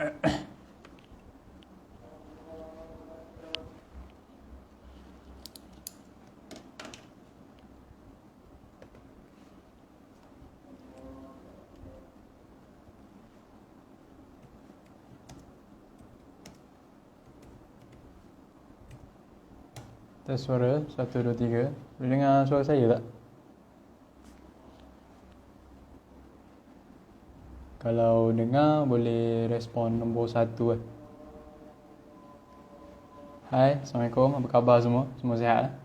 Tes suara 1, 2, 3. Boleh dengar suara saya tak? Kalau dengar boleh respon nombor 1 lah. Hai, Assalamualaikum. Apa khabar semua? Semua sihat?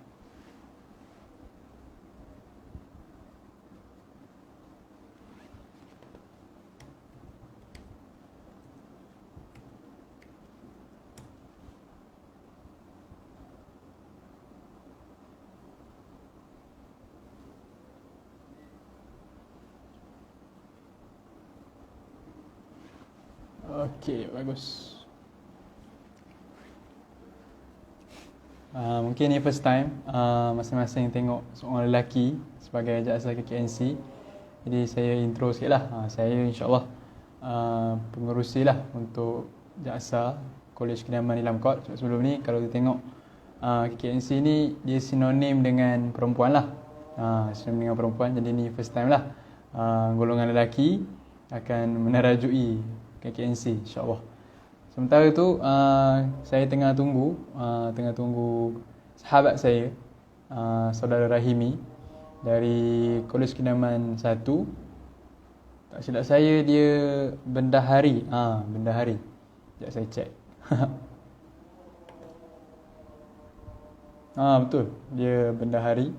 Okey, bagus. Mungkin ni first time masing-masing tengok seorang lelaki sebagai jaksa KKNC. Jadi saya intro sikit lah. Saya insyaAllah pengerusi lah untuk jaksa Kolej Kediaman Nilam Court. Sebelum ni kalau kita tengok KKNC ni dia sinonim dengan perempuan lah. Sinonim dengan perempuan. Jadi ni first time lah golongan lelaki akan menerajui KKNC insyaAllah. Sementara tu saya tengah tunggu sahabat saya, saudara Rahimi dari Kolej Kediaman 1. Tak silap saya dia bendahari. Bendahari. Sekejap saya check. Betul. Dia bendahari.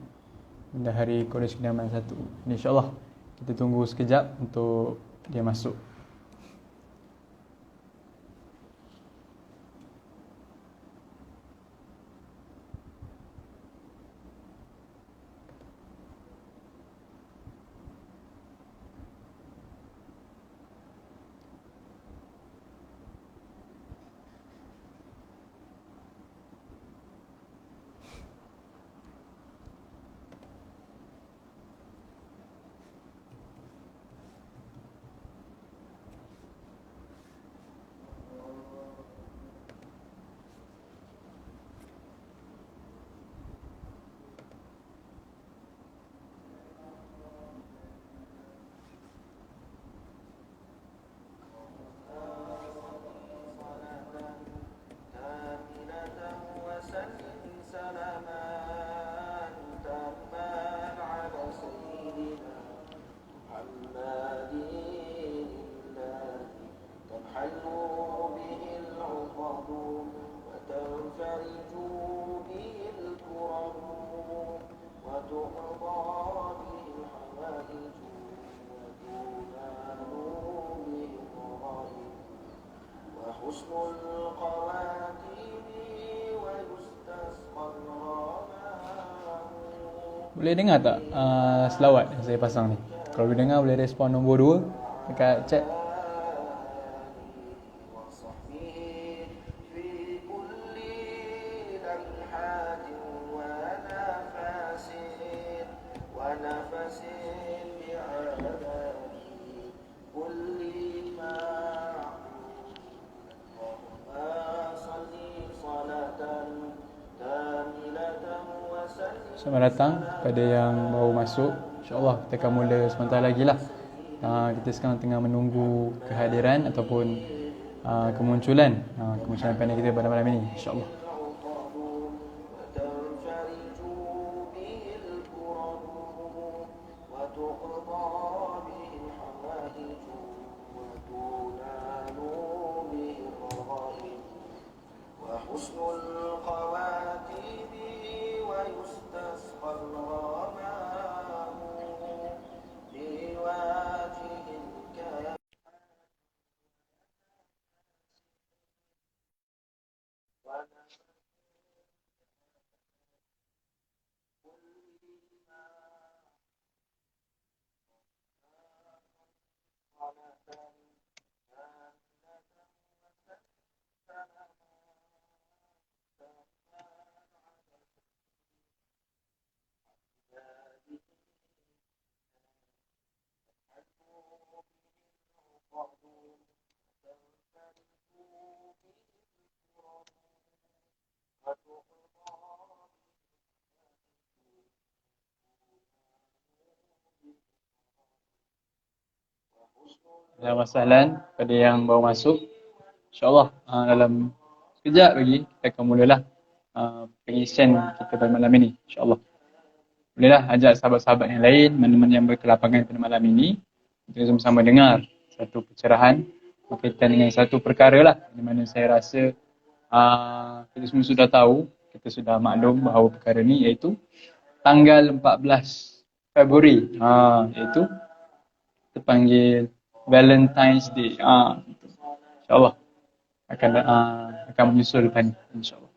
Bendahari Kolej Kediaman 1. InsyaAllah kita tunggu sekejap untuk dia masuk. Boleh dengar tak selawat yang saya pasang ni? Kalau boleh dengar boleh respon nombor 2 dekat chat. Selamat datang kepada yang baru masuk. InsyaAllah kita akan mula sebentar lagi lah. Kita sekarang tengah menunggu kehadiran ataupun kemunculan panel kita pada malam ini, InsyaAllah. Assalamualaikum wassalam pada yang baru masuk. InsyaAllah dalam sekejap lagi kita akan mulalah pengisian kita pada malam ini. InsyaAllah. Bolehlah ajak sahabat-sahabat yang lain, mana-mana yang berkelapangan pada malam ini. Kita sama-sama dengar satu pencerahan berkaitan dengan satu perkara lah. Di mana saya rasa kita semua sudah tahu, kita sudah maklum bahawa perkara ni iaitu tanggal 14 Februari. Iaitu kita panggil Valentine's Day. InsyaAllah akan menyusul lepas ni. InsyaAllah.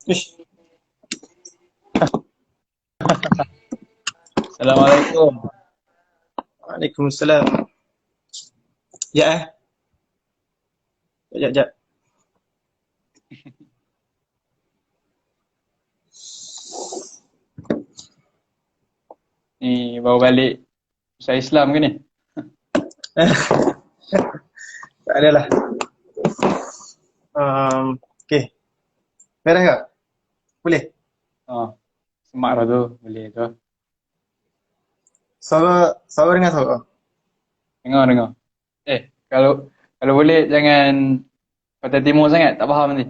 Ish. Assalamualaikum. Waalaikumsalam. Ya, Sekejap. Ni baru balik usaha Islam ke ni? Tak adalah. Okay. Beres tak? Boleh? Semak lah tu. Boleh tu. Suara dengan suara. Dengar. Kalau boleh jangan Kota Timur sangat, tak faham nanti.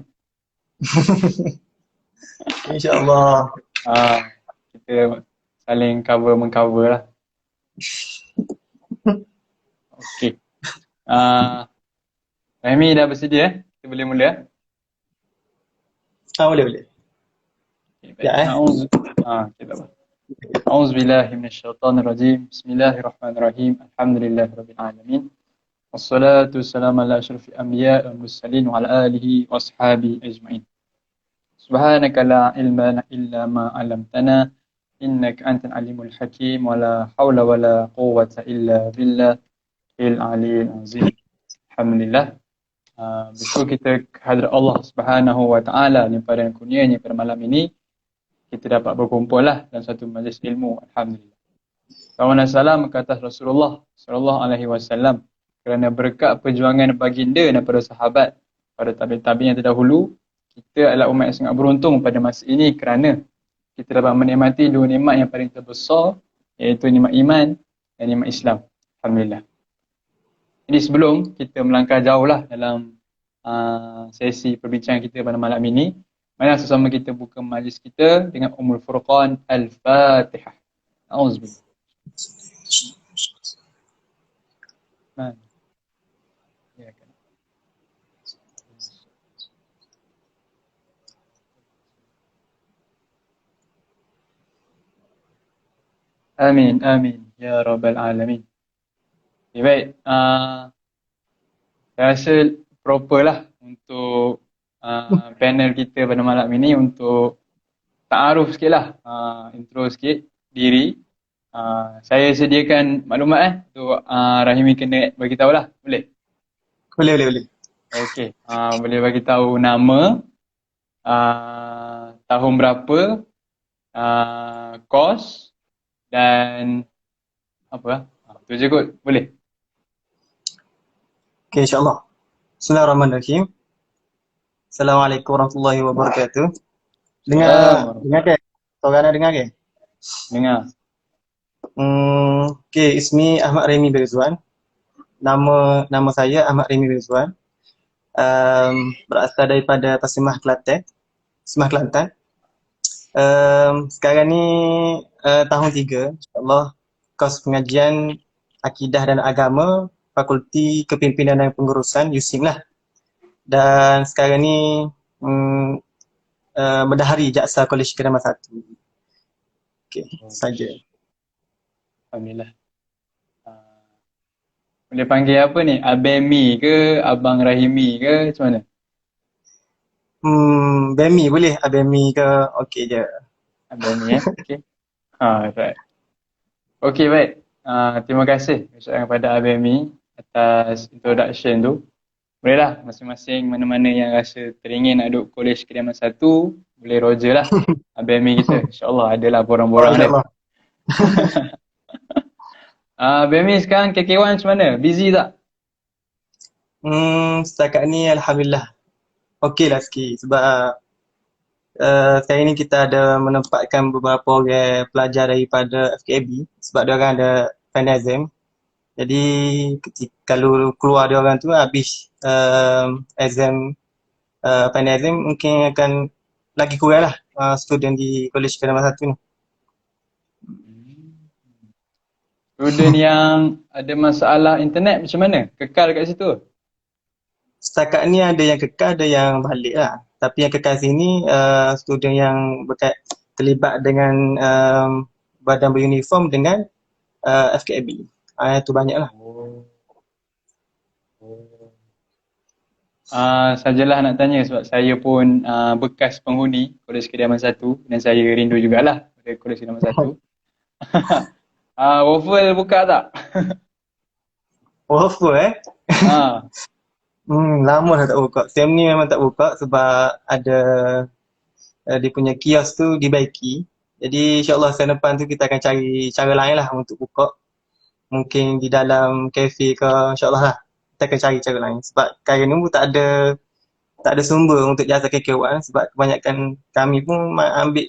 InsyaAllah. Kita saling mengcover lah. Okey. Rahmi dah bersedia? Kita boleh mula? Boleh. Okay, baik. Kita apa? أعوذ بالله من الشيطان الرجيم بسم الله الرحمن الرحيم الحمد لله رب العالمين والصلاة والسلام على أشرف الأنبياء والمرسلين وعلى آله وأصحابه أجمعين سبحانك لا علم لنا إلا ما علمتنا إنك أنت العليم الحكيم ولا حول ولا قوة إلا بالله العلي العظيم الحمد لله. Bersyukur kita kehadrat Allah Subhanahu wa taala pada kurnianya pada malam ini kita dapat berkumpul lah dalam satu majlis ilmu. Alhamdulillah. Salam dan salam ke atas Rasulullah sallallahu alaihi wasallam kerana berkat perjuangan baginda dan para sahabat pada tabi'in yang terdahulu, kita adalah umat yang sangat beruntung pada masa ini kerana kita dapat menikmati dua nikmat yang paling terbesar iaitu nikmat iman dan nikmat Islam. Alhamdulillah. Jadi sebelum kita melangkah jauh lah dalam sesi perbincangan kita pada malam ini, mari sama kita buka majlis kita dengan Ummul Furqan Al-Fatihah. Auzubillah. Amin ya rabbal alamin. Okay, baik. Saya rasa proper lah untuk panel kita pada malam ini untuk ta'aruf sikit lah, intro sikit diri. Saya sediakan maklumat untuk Rahimi kena bagi tahu lah, boleh? Boleh. Okey, boleh bagi tahu nama, tahun berapa, kos dan apa? Tu je kot, boleh? Okay, insyaAllah. Bismillahirrahmanirrahim. Assalamualaikum warahmatullahi wabarakatuh. Dengar ke? Suara anda dengar ke? Dengar. Okay, ismi Ahmad Remy Berizwan. Nama saya Ahmad Remy Berizwan. Berasal daripada Tasimah Kelantan. Sekarang ni tahun 3, insyaAllah, kos pengajian Akidah dan Agama, Fakulti Kepimpinan dan Pengurusan, USIM lah. Dan sekarang ni berdahari Jaksa Kolej Kedama 1. Okay, saja. Alhamdulillah. Boleh panggil apa ni? Abang Mi ke? Abang Rahimi ke? Macam mana? BEMI boleh? BEMI ke? Okey je. BMI okey. Right. Okey, baik. Terima kasih ucapkan kepada ABMI atas introduction tu. Bolehlah masing-masing mana-mana yang rasa teringin nak duduk Kolej Kediaman 1, boleh roger lah ABMI kita. InsyaAllah adalah Oh, borang-borang dia. insyaAllah. ABMI sekarang KK1 macam mana? Busy tak? Setakat ni Alhamdulillah. Okey lah sikit sebab sekarang ni kita ada menempatkan beberapa orang pelajar daripada FKAB sebab dia orang ada final exam. Jadi kalau keluar dia orang tu habis exam final exam mungkin akan lagi kurang lah student di Kolej Kediaman 1 ni. Student yang ada masalah internet macam mana? Kekal kat situ? Setakat ni ada yang kekal, ada yang balik lah. Tapi yang kekal sini student yang terlibat dengan badan beruniform dengan FKAB. Itu banyak lah. Sajalah nak tanya sebab saya pun bekas penghuni Kolej Kediaman 1 dan saya rindu jugalah pada Kolej Kediaman 1. Waffle buka tak? Waffle Ah, lama dah tak buka. Sem ni memang tak buka sebab ada dia punya kios tu dibaiki. Jadi insyaAllah sen depan tu kita akan cari cara lain lah untuk buka. Mungkin di dalam kafe ke, insyaAllah lah. Kita akan cari cara lain. Sebab kali ni pun tak ada sumber untuk jasa KK1 sebab kebanyakan kami pun ambil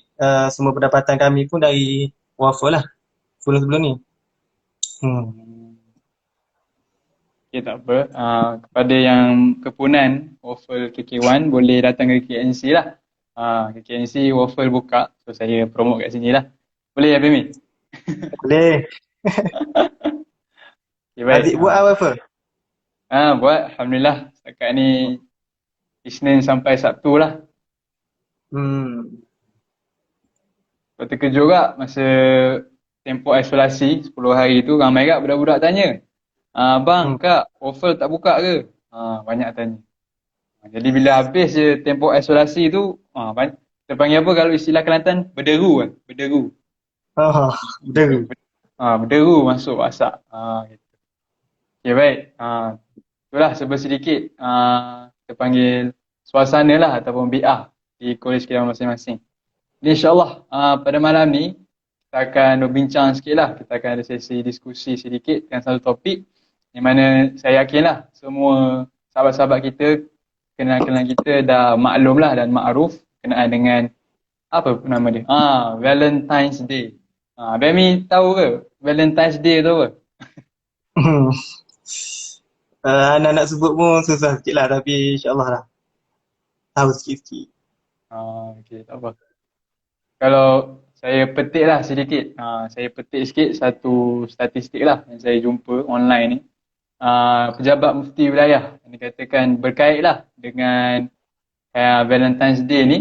sumber pendapatan kami pun dari waffle lah sebelum-sebelum ni. okay, tak apa. Kepada yang kepunan waffle KK1 boleh datang ke KNC lah. KNC waffle buka. So saya promote kat sini lah. Boleh ya Bimi? Boleh. Okay, baik. Adik buat waffle? Buat. Alhamdulillah. Setakat ni Isnin sampai Sabtu lah. Lepas terkejut juga masa tempoh isolasi 10 hari tu ramai kat budak-budak tanya. Bang, Kak, waffle tak buka ke? Banyak tanya. Jadi bila habis je tempoh isolasi tu, kita panggil apa kalau istilah Kelantan? Berderu kan? Berderu. Berderu. Berderu masuk masak. Gitu. Okay, baik. Itulah sedikit kita panggil suasana lah ataupun bi'ah di Kolej Kediaman masing-masing. Jadi insyaAllah pada malam ni kita akan berbincang sikit lah. Kita akan ada sesi diskusi sedikit dengan satu topik yang mana saya yakin lah semua sahabat-sahabat kita, kenal-kenal kita dah maklum lah dan makruf kenaan dengan apa nama dia? Valentine's Day. Bemi tahu ke Valentine's Day tu apa? Anak-anak sebut pun susah sikit lah tapi insyaAllah lah tahu sikit-sikit. Okay, tak apa. Kalau saya petik lah sedikit, saya petik sikit satu statistik lah yang saya jumpa online ni. Pejabat Mufti Wilayah yang dikatakan berkait lah dengan Valentine's Day ni.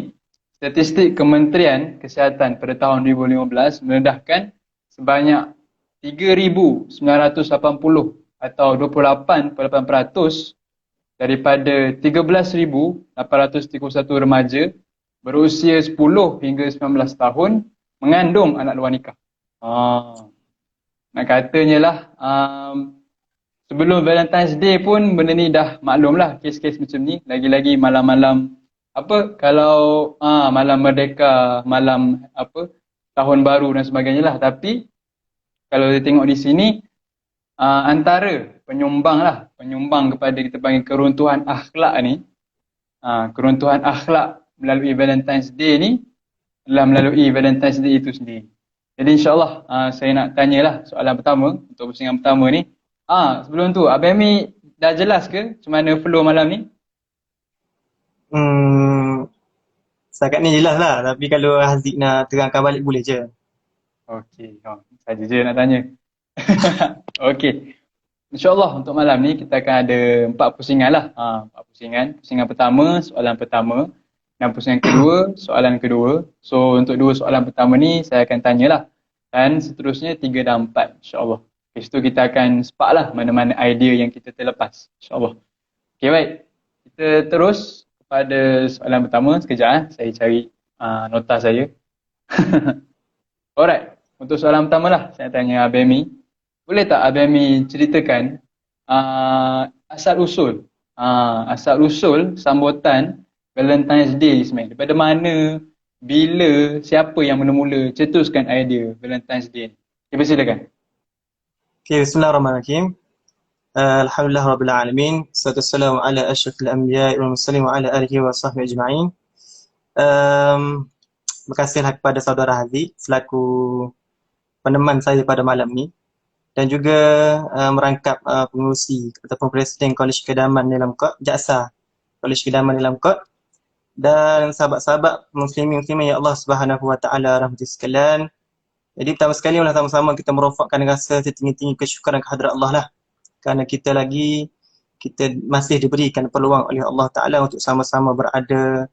Statistik Kementerian Kesihatan pada tahun 2015 mendedahkan sebanyak 3,980 atau 28.8% daripada 13,831 remaja berusia 10 hingga 19 tahun mengandung anak luar nikah. Nak katanya lah sebelum Valentine's Day pun benda ni dah maklum lah kes-kes macam ni. Lagi-lagi malam-malam kalau malam merdeka, malam tahun baru dan sebagainya lah. Tapi kalau kita tengok di sini antara penyumbang kepada kita panggil keruntuhan akhlak ni, keruntuhan akhlak melalui Valentine's Day ni adalah melalui Valentine's Day itu sendiri. Jadi insyaAllah saya nak tanyalah soalan pertama untuk pusingan pertama ni. Sebelum tu, Abang Mi dah jelas ke macam mana flow malam ni? Setakat ni jelas lah, tapi kalau Haziq nak terangkan balik boleh je. Okey, saja je nak tanya. Okey. InsyaAllah untuk malam ni kita akan ada 4 pusingan lah. 4 pusingan. Pusingan pertama, soalan pertama. Dan pusingan kedua, soalan kedua. So untuk 2 soalan pertama ni saya akan tanyalah. Dan seterusnya 3 dan 4 insyaAllah. Lepas tu kita akan sepak lah mana-mana idea yang kita terlepas. InsyaAllah. Okey, baik. Kita terus pada soalan pertama, sekejap saya cari nota saya. Alright, untuk soalan pertama lah, saya tanya Abemi. Boleh tak Abemi ceritakan asal-usul sambutan Valentine's Day Ismail? Daripada mana, bila, siapa yang mula-mula cetuskan idea Valentine's Day? Cuba silakan. Okay, Bismillahirrahmanirrahim. Alhamdulillah Rabbil Alamin. Salatu wassalamu ala asyrafil anbiya wal mursalin wa ala alihi wa sahbihi ajma'in. Terima kasihlah kepada saudara Haziq selaku peneman saya pada malam ni, dan juga merangkap pengurusi ataupun Presiden Kolej Kedaman dalam Kod, Jaksa Kolej Kedaman dalam Kod, dan sahabat-sahabat muslimin ya Allah Subhanahu wa taala rahmati sekalian. Jadi pertama sekali malah sama-sama kita merofakkan rasa setinggi-tinggi kesyukuran kehadrat Allah lah, kerana kita masih diberikan peluang oleh Allah Ta'ala untuk sama-sama berada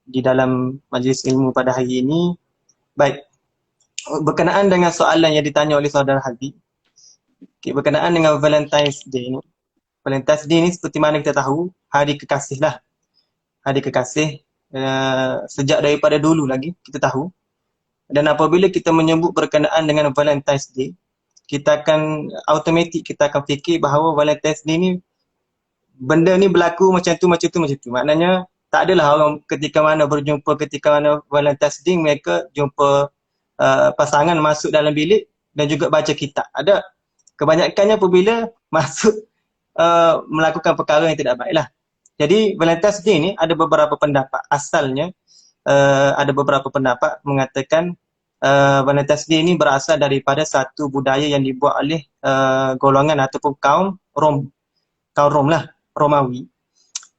di dalam majlis ilmu pada hari ini. Baik, berkenaan dengan soalan yang ditanya oleh saudara Haziq, berkenaan dengan Valentine's Day ni. Valentine's Day ni seperti mana kita tahu, hari kekasih lah. Hari kekasih, sejak daripada dulu lagi kita tahu. Dan apabila kita menyebut berkenaan dengan Valentine's Day, kita akan automatik kita akan fikir bahawa Valentine's Day ni, benda ni berlaku macam tu. Maknanya tak adalah orang ketika mana berjumpa, ketika mana Valentine's Day mereka jumpa pasangan masuk dalam bilik dan juga baca kitab. Ada. Kebanyakannya apabila masuk melakukan perkara yang tidak baik lah. Jadi Valentine's Day ni ada beberapa pendapat. Asalnya ada beberapa pendapat mengatakan Valentine's Day ni berasal daripada satu budaya yang dibuat oleh golongan ataupun kaum Rom lah, Romawi,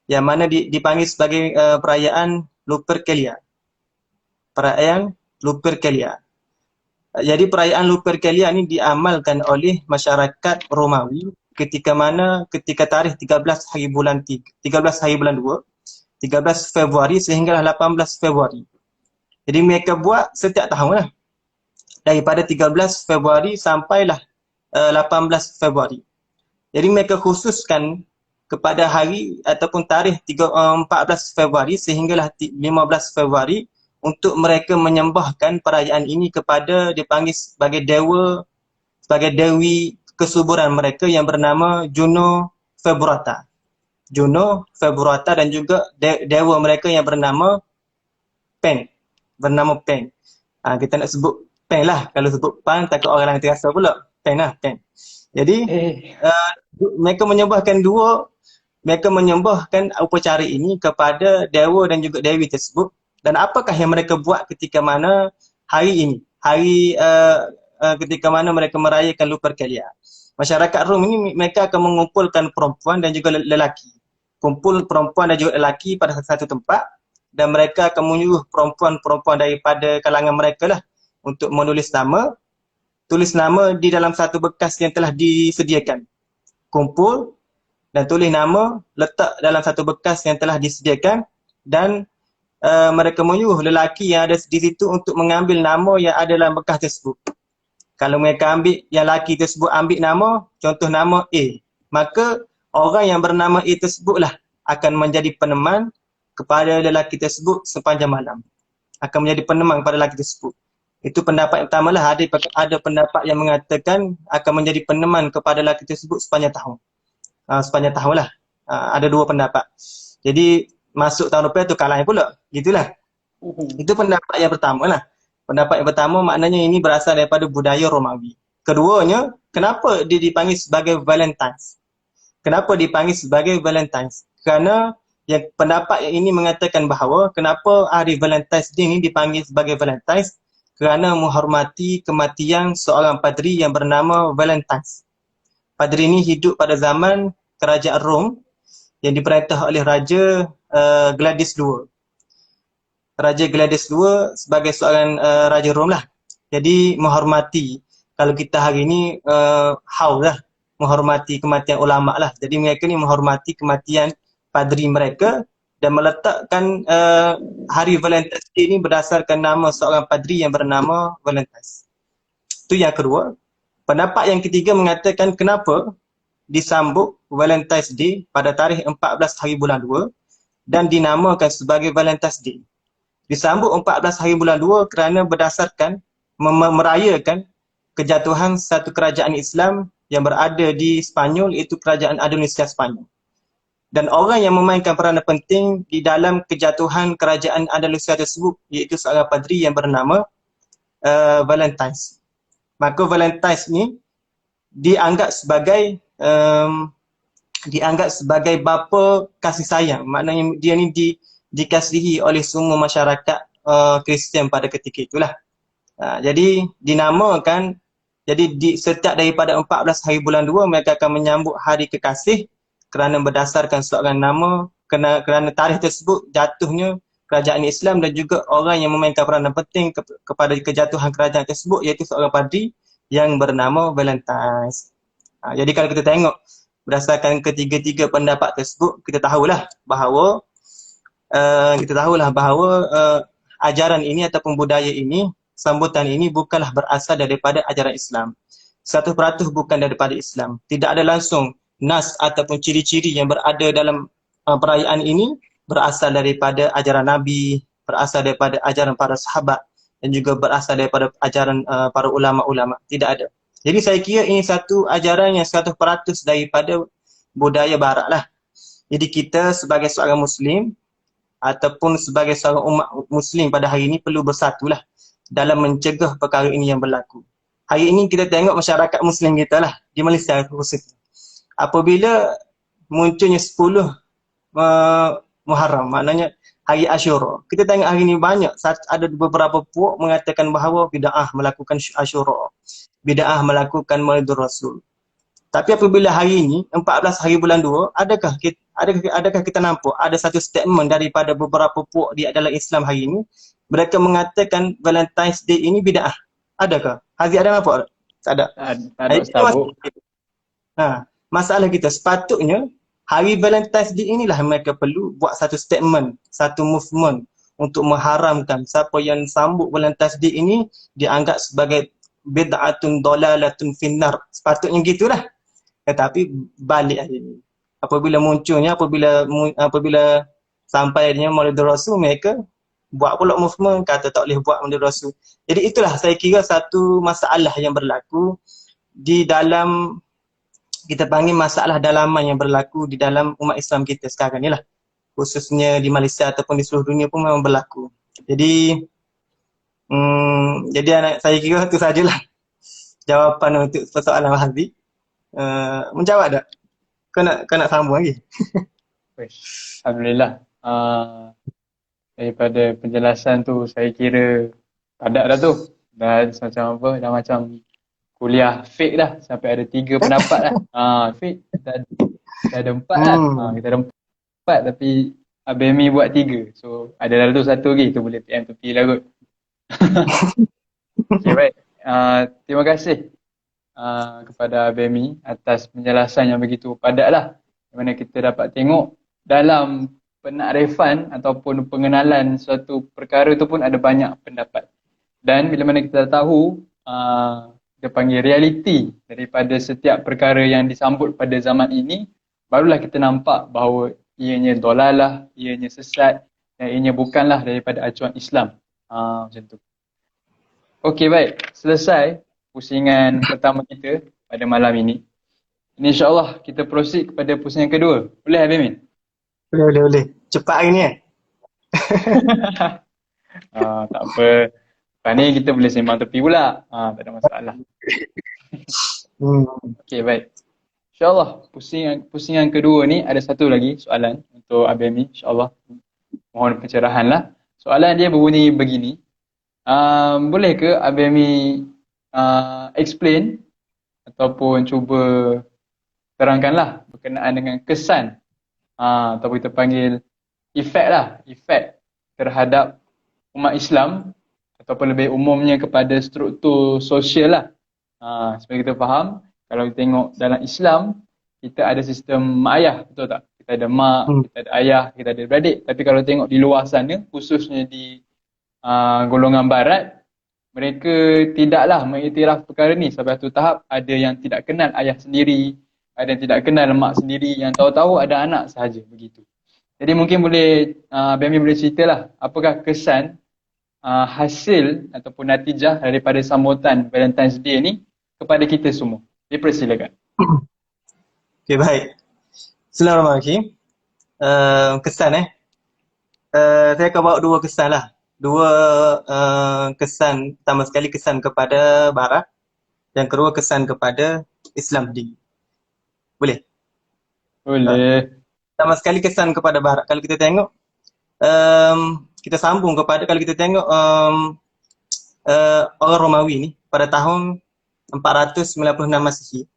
yang mana dipanggil sebagai perayaan Lupercalia. Perayaan Lupercalia. Jadi perayaan Lupercalia ni diamalkan oleh masyarakat Romawi ketika tarikh 13 hari bulan 2, 13 Februari sehinggalah 18 Februari. Jadi mereka buat setiap tahun lah. Daripada 13 Februari sampailah 18 Februari. Jadi mereka khususkan kepada hari ataupun tarikh 14 Februari sehinggalah 15 Februari untuk mereka menyembahkan perayaan ini kepada, dipanggil sebagai dewi kesuburan mereka yang bernama Juno Febrata. Juno Febrata, dan juga dewa mereka yang bernama Pan. Kita nak sebut Pan lah. Kalau sebut Pan takut orang lain terasa pula. Pan lah, Pan. Jadi mereka menyembahkan upacara ini kepada dewa dan juga dewi tersebut. Dan apakah yang mereka buat ketika mana hari ini? Ketika mana mereka merayakan Lupercalia. Masyarakat Rom ini mereka akan mengumpulkan perempuan dan juga lelaki. Kumpul perempuan dan juga lelaki pada satu tempat, dan mereka akan menyuruh perempuan-perempuan daripada kalangan mereka lah untuk menulis nama. Tulis nama di dalam satu bekas yang telah disediakan. Kumpul dan tulis nama, letak dalam satu bekas yang telah disediakan, dan mereka menyuruh lelaki yang ada di situ untuk mengambil nama yang ada dalam bekas tersebut. Kalau mereka yang lelaki tersebut ambil nama, contoh nama A, maka orang yang bernama A tersebutlah akan menjadi peneman kepada lelaki tersebut sepanjang malam. Akan menjadi peneman kepada lelaki tersebut. Itu pendapat yang pertama lah. Ada pendapat yang mengatakan akan menjadi peneman kepada lelaki tersebut sepanjang tahun. Sepanjang tahun lah. Ada dua pendapat. Jadi masuk tahun depan tu kalah pula. Gitulah. Itu pendapat yang pertama lah. Pendapat yang pertama maknanya ini berasal daripada budaya Romawi. Keduanya, kenapa dia dipanggil sebagai Valentine's? Kenapa dipanggil sebagai Valentine's? Kerana pendapat yang ini mengatakan bahawa kenapa hari Valentine's Day ini dipanggil sebagai Valentine's? Kerana menghormati kematian seorang padri yang bernama Valentine's. Padri ini hidup pada zaman kerajaan Rom yang diperintah oleh Raja Gladius II. Raja Gladius II sebagai seorang Raja Rom lah. Jadi menghormati, kalau kita hari ini haul lah, menghormati kematian ulama lah. Jadi mereka ni menghormati kematian padri mereka dan meletakkan hari Valentine's Day ni berdasarkan nama seorang padri yang bernama Valentine's. Itu yang kedua. Pendapat yang ketiga mengatakan kenapa disambut Valentine's Day pada tarikh 14 hari bulan 2. dan dinamakan sebagai Valentine's Day. Disambut 14 hari bulan 2 kerana berdasarkan merayakan kejatuhan satu kerajaan Islam yang berada di Spanyol, iaitu Kerajaan Andalusia Spanyol. Dan orang yang memainkan peranan penting di dalam kejatuhan kerajaan Andalusia tersebut iaitu seorang padri yang bernama Valentines. Maka Valentines ni dianggap sebagai bapa kasih sayang. Maknanya dia ni dikasihi oleh semua masyarakat Kristian pada ketika itulah. Jadi dinamakan, jadi setiap daripada 14 hari bulan 2 mereka akan menyambut hari kekasih kerana berdasarkan seorang nama, kerana tarikh tersebut jatuhnya kerajaan Islam dan juga orang yang memainkan peranan penting kepada kejatuhan kerajaan tersebut iaitu seorang padri yang bernama Valentines. Jadi kalau kita tengok berdasarkan ketiga-tiga pendapat tersebut, kita tahulah bahawa ajaran ini ataupun budaya ini, sambutan ini bukanlah berasal daripada ajaran Islam. 100% bukan daripada Islam. Tidak ada langsung nas ataupun ciri-ciri yang berada dalam perayaan ini berasal daripada ajaran Nabi, berasal daripada ajaran para sahabat dan juga berasal daripada ajaran para ulama-ulama. Tidak ada. Jadi saya kira ini satu ajaran yang 100% daripada budaya barat lah. Jadi kita sebagai seorang Muslim ataupun sebagai seorang umat Muslim pada hari ini perlu bersatulah dalam mencegah perkara ini yang berlaku. Hari ini kita tengok masyarakat Muslim kita lah di Malaysia khususnya. Apabila munculnya 10 Muharram, maknanya hari Ashura. Kita tengok hari ini banyak, ada beberapa puak mengatakan bahawa bid'ah melakukan Ashura. Bid'ah melakukan Maulidur Rasul. Tapi apabila hari ini, 14 hari bulan 2, adakah kita nampak ada satu statement daripada beberapa puak di dalam Islam hari ini, mereka mengatakan Valentine's Day ini bid'ah. Adakah? Haziq ada nampak? Tak ada. Tak ada tahu. Masalah kita sepatutnya hari Valentine's Day inilah mereka perlu buat satu statement, satu movement untuk mengharamkan siapa yang sambut Valentine's Day ini dianggap sebagai bid'atun dalalatun finnar. Sepatutnya gitulah. Tetapi balik hari ini. Apabila sampainya Maulidur Rasul, mereka buat pula movement kata tak boleh buat Maulidur Rasul. Jadi itulah saya kira satu masalah yang berlaku di dalam, kita panggil masalah dalaman yang berlaku di dalam umat Islam kita sekarang ni lah. Khususnya di Malaysia ataupun di seluruh dunia pun memang berlaku. Jadi saya kira itu sajalah jawapan untuk persoalan Haziq. Menjawab tak? Kau nak sambung lagi? Alhamdulillah. Daripada penjelasan tu saya kira padat dah tu. Dah macam apa? Dah macam kuliah fake dah. Sampai ada 3 pendapat dah. Fake dah ada 4 dah. Kita ada 4 tapi Abemi buat 3. So ada dalam tu satu lagi. Tu boleh PM tepi lah kot. Okay, baik. Terima kasih kepada Abemi atas penjelasan yang begitu padat lah. Di mana kita dapat tengok dalam penakrifan ataupun pengenalan suatu perkara tu pun ada banyak pendapat. Dan bila mana kita tahu dia panggil realiti daripada setiap perkara yang disambut pada zaman ini, barulah kita nampak bahawa ianya dolalah, ianya sesat dan ianya bukanlah daripada acuan Islam. Macam tu. Okey, baik. Selesai pusingan pertama kita pada malam ini. InsyaAllah kita proceed kepada pusingan kedua. Boleh Abimin? Boleh. Cepat hari ni tak apa. Lepas ni kita boleh sembang tepi pula. Tak ada masalah. Okey, baik. InsyaAllah pusingan kedua ni ada satu lagi soalan untuk Abemi. InsyaAllah mohon pencerahan lah. Soalan dia berbunyi begini. Boleh ke Abemi explain ataupun cuba terangkanlah berkenaan dengan kesan ataupun kita panggil efek terhadap umat Islam ataupun lebih umumnya kepada struktur sosial lah. Seperti kita faham, kalau kita tengok dalam Islam, kita ada sistem mak ayah, betul tak? Kita ada mak, kita ada ayah, kita ada beradik. Tapi kalau tengok di luar sana, khususnya di golongan barat, mereka tidaklah mengiktiraf perkara ni sampai satu tahap ada yang tidak kenal ayah sendiri, ada yang tidak kenal mak sendiri, yang tahu-tahu ada anak sahaja begitu. Jadi mungkin boleh Abang boleh ceritalah apakah kesan hasil ataupun natijah daripada sambutan Valentine's Day ni kepada kita semua. Dipersilakan. Okay, baik. Bismillahirrahmanirrahim. Kesan saya akan bawa dua kesan lah. Dua kesan. Pertama sekali kesan kepada Barat. Yang kedua kesan kepada Islam sendiri. Boleh? Boleh. Pertama sekali kesan kepada Barat. Kalau kita tengok, kita sambung kepada, kalau kita tengok orang Romawi ni pada tahun 496 Masihi.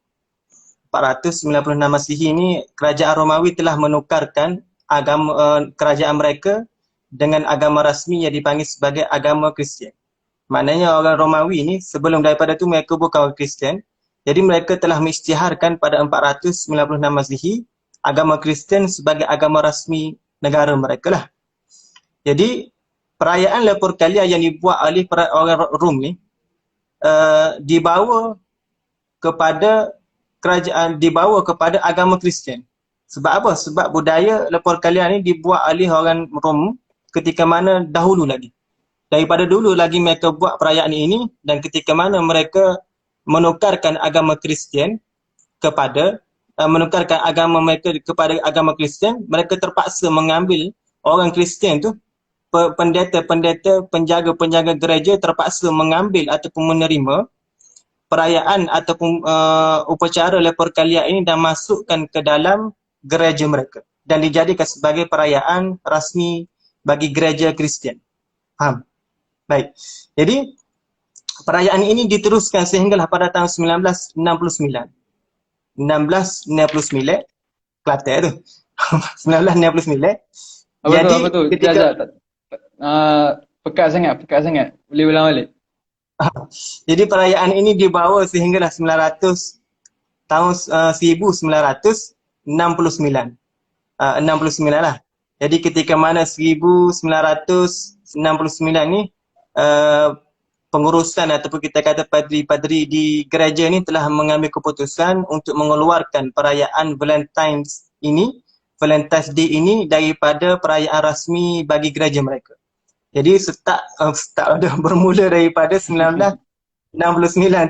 496 Masihi ini kerajaan Romawi telah menukarkan agama kerajaan mereka dengan agama rasmi yang dipanggil sebagai agama Kristian. Maknanya orang Romawi ini sebelum daripada tu mereka bukan orang Kristian. Jadi mereka telah mengisytiharkan pada 496 Masihi agama Kristian sebagai agama rasmi negara mereka lah. Jadi perayaan Lupercalia yang dibuat oleh orang Rom ni dibawa kepada kerajaan, dibawa kepada agama Kristian. Sebab apa? Sebab budaya Lupercalia ni dibuat oleh orang Rom ketika mana dahulu lagi. Daripada dulu lagi mereka buat perayaan ini, dan ketika mana mereka menukarkan agama Kristian kepada menukarkan agama mereka kepada agama Kristian, mereka terpaksa mengambil orang Kristian tu, pendeta-pendeta, penjaga-penjaga gereja terpaksa mengambil ataupun menerima perayaan ataupun upacara Lupercalia ini dan masukkan ke dalam gereja mereka dan dijadikan sebagai perayaan rasmi bagi gereja Kristian. Faham? Baik. Jadi perayaan ini diteruskan sehinggalah pada tahun 1969. 1969 Kelantan tu. 1969. Jadi Apa tu? ketika Pekat sangat. Boleh ulang balik. jadi perayaan ini dibawa sehinggalah 900 tahun 1969. 69 lah. Jadi ketika mana 1969 ni pengurusan ataupun kita kata padri-padri di gereja ni telah mengambil keputusan untuk mengeluarkan perayaan Valentine's Day ini daripada perayaan rasmi bagi gereja mereka. Jadi bermula daripada 1969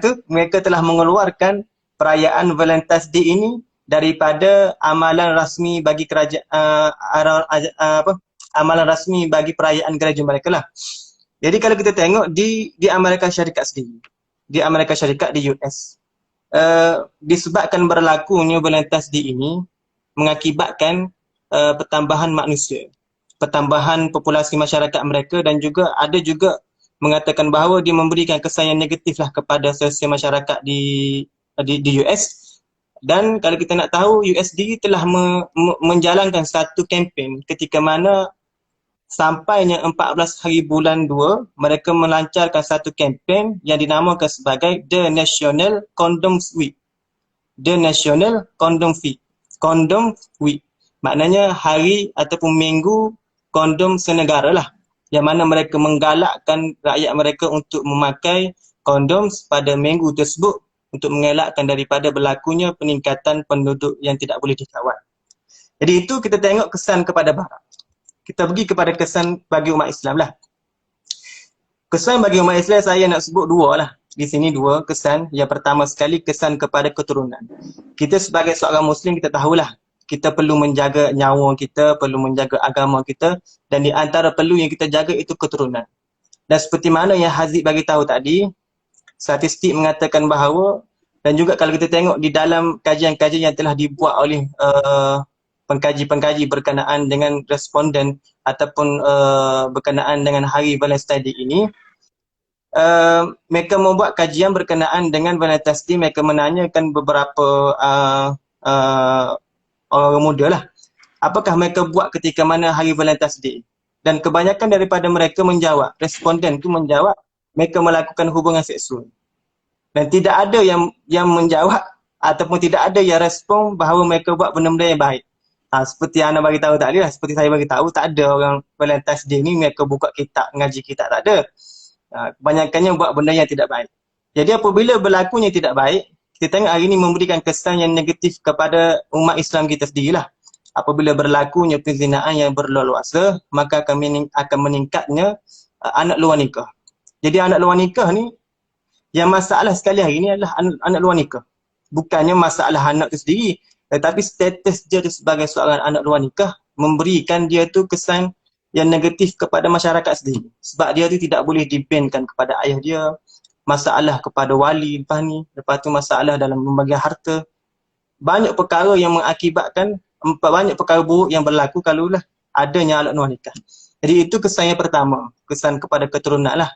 tu mereka telah mengeluarkan perayaan Valentine's Day ini daripada amalan rasmi bagi amalan rasmi bagi perayaan gereja mereka lah. Jadi kalau kita tengok di Amerika Syarikat sendiri, di Amerika Syarikat, di US, disebabkan berlakunya Valentine's Day ini mengakibatkan pertambahan manusia, pertambahan populasi masyarakat mereka, dan juga ada juga mengatakan bahawa dia memberikan kesan yang negatif lah kepada sosial masyarakat di US. Dan kalau kita nak tahu, US sendiri telah menjalankan satu kempen ketika mana sampainya 14 hari bulan 2, mereka melancarkan satu kempen yang dinamakan sebagai The National Condom Week. The National Condom Week. Maknanya hari ataupun minggu kondom senegara lah. Yang mana mereka menggalakkan rakyat mereka untuk memakai kondom pada minggu tersebut untuk mengelakkan daripada berlakunya peningkatan penduduk yang tidak boleh dikawal. Jadi itu kita tengok kesan kepada Barat. Kita pergi kepada kesan bagi umat Islam lah. Kesan bagi umat Islam saya nak sebut dua lah. Di sini dua kesan. Yang pertama sekali kesan kepada keturunan. Kita sebagai seorang Muslim kita tahulah kita perlu menjaga nyawa kita, perlu menjaga agama kita, dan di antara perlu yang kita jaga itu keturunan. Dan seperti mana yang Haziq bagi tahu tadi, statistik mengatakan bahawa, dan juga kalau kita tengok di dalam kajian-kajian yang telah dibuat oleh pengkaji-pengkaji berkenaan dengan responden ataupun berkenaan dengan hari Valentine's Day ini, mereka membuat kajian berkenaan dengan Valentine's Day. Mereka menanyakan beberapa orang muda lah, apakah mereka buat ketika mana hari Valentine's Day. Dan kebanyakan daripada mereka menjawab, responden tu menjawab, mereka melakukan hubungan seksual. Dan tidak ada yang menjawab ataupun tidak ada yang respon bahawa mereka buat benda-benda yang baik. Seperti Ana bagi tahu tadi lah, seperti saya bagi tahu, tak ada orang Valentine's Day ni mereka buka kitab, ngaji kitab, tak ada. Kebanyakannya buat benda yang tidak baik. Jadi apabila berlakunya tidak baik, kita tengok hari ini memberikan kesan yang negatif kepada umat Islam kita sendirilah. apabila berlakunya perzinaan yang berleluasa, maka akan meningkatnya anak luar nikah. Jadi anak luar nikah ni, yang masalah sekali hari ni adalah anak luar nikah. Bukannya masalah anak tu sendiri, tetapi status dia tu sebagai seorang anak luar nikah memberikan dia tu kesan yang negatif kepada masyarakat sendiri. Sebab dia tu tidak boleh dibandkan kepada ayah dia, masalah kepada wali lepas tu masalah dalam membagian harta. Banyak perkara yang mengakibatkan, banyak perkara buruk yang berlaku kalaulah adanya anak luar nikah. Jadi itu kesan yang pertama, kesan kepada keturunan lah.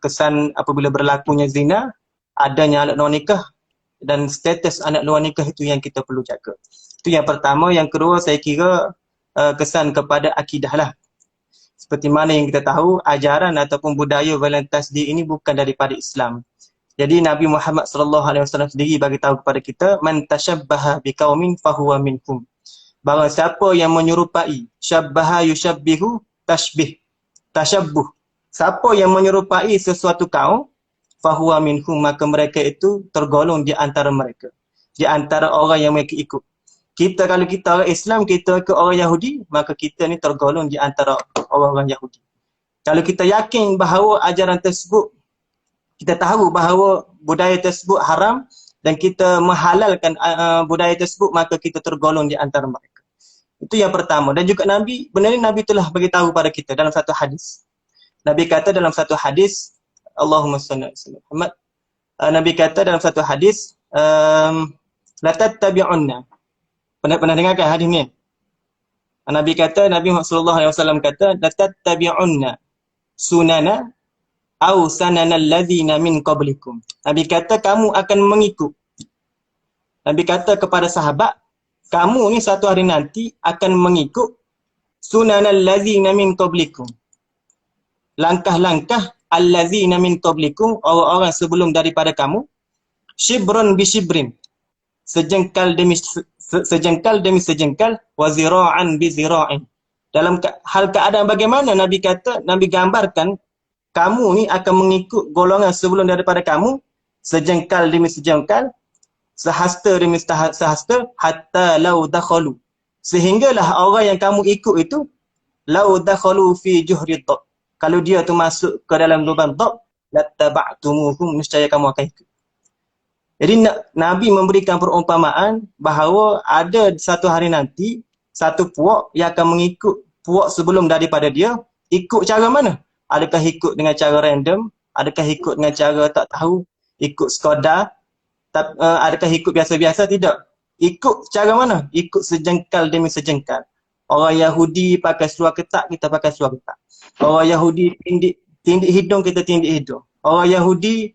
Kesan apabila berlakunya zina, adanya anak luar nikah, dan status anak luar nikah itu yang kita perlu jaga. Itu yang pertama. Yang kedua, saya kira kesan kepada akidah lah. Seperti mana yang kita tahu, ajaran ataupun budaya Valentine's Day ini bukan daripada Islam. Jadi Nabi Muhammad SAW sendiri bagi tahu kepada kita, man tashabbaha biqaumin fahuwa minhum. Barang siapa yang menyerupai, syabbaha yushabbihu tashbih, tashabbuh. Siapa yang menyerupai sesuatu kaum, fahuwa minhum, maka mereka itu tergolong di antara mereka, di antara orang yang mereka ikut. Kita, kalau kita orang Islam, kita ke orang Yahudi, maka kita ni tergolong di antara orang-orang Yahudi. Kalau kita yakin bahawa ajaran tersebut, kita tahu bahawa budaya tersebut haram dan kita menghalalkan budaya tersebut, maka kita tergolong di antara mereka. Itu yang pertama. Dan juga Nabi, benar ni Nabi telah beritahu pada kita dalam satu hadis. Nabi kata dalam satu hadis, Allahumma salli ala Muhammad. Nabi kata dalam satu hadis, la tattabi'unna. Pernah dengar kan hadis ni? Nabi kata, Nabi Muhammad sallallahu alaihi wasallam kata, la tattabi'unna sunana au sanana allazina min qablikum. Nabi kata kamu akan mengikut. Nabi kata kepada sahabat, kamu ni satu hari nanti akan mengikut sunana allazina min qablikum. Langkah-langkah allazina min qablikum, orang-orang sebelum daripada kamu, shibran bi shibrin, sejengkal demi sejengkal, wa zira'an bi zira'in. Dalam hal keadaan bagaimana Nabi kata, Nabi gambarkan kamu ni akan mengikut golongan sebelum daripada kamu, sejengkal demi sejengkal, sehasta demi sehasta, hatta lau dakhalu, sehinggalah orang yang kamu ikut itu, lau dakhalu fi juhri dhab, kalau dia tu masuk ke dalam lubang dhab, lattaba'tumuhum, niscaya kamu akan ikut. Jadi Nabi memberikan perumpamaan bahawa ada satu hari nanti, satu puak yang akan mengikut puak sebelum daripada dia. Ikut cara mana? Adakah ikut dengan cara random? Adakah ikut dengan cara tak tahu? Ikut sekadar? Adakah ikut biasa-biasa? Tidak. Ikut cara mana? Ikut sejengkal demi sejengkal. Orang Yahudi pakai seluar ketat, kita pakai seluar ketat. Orang Yahudi tindik hidung, kita tindik hidung. Orang Yahudi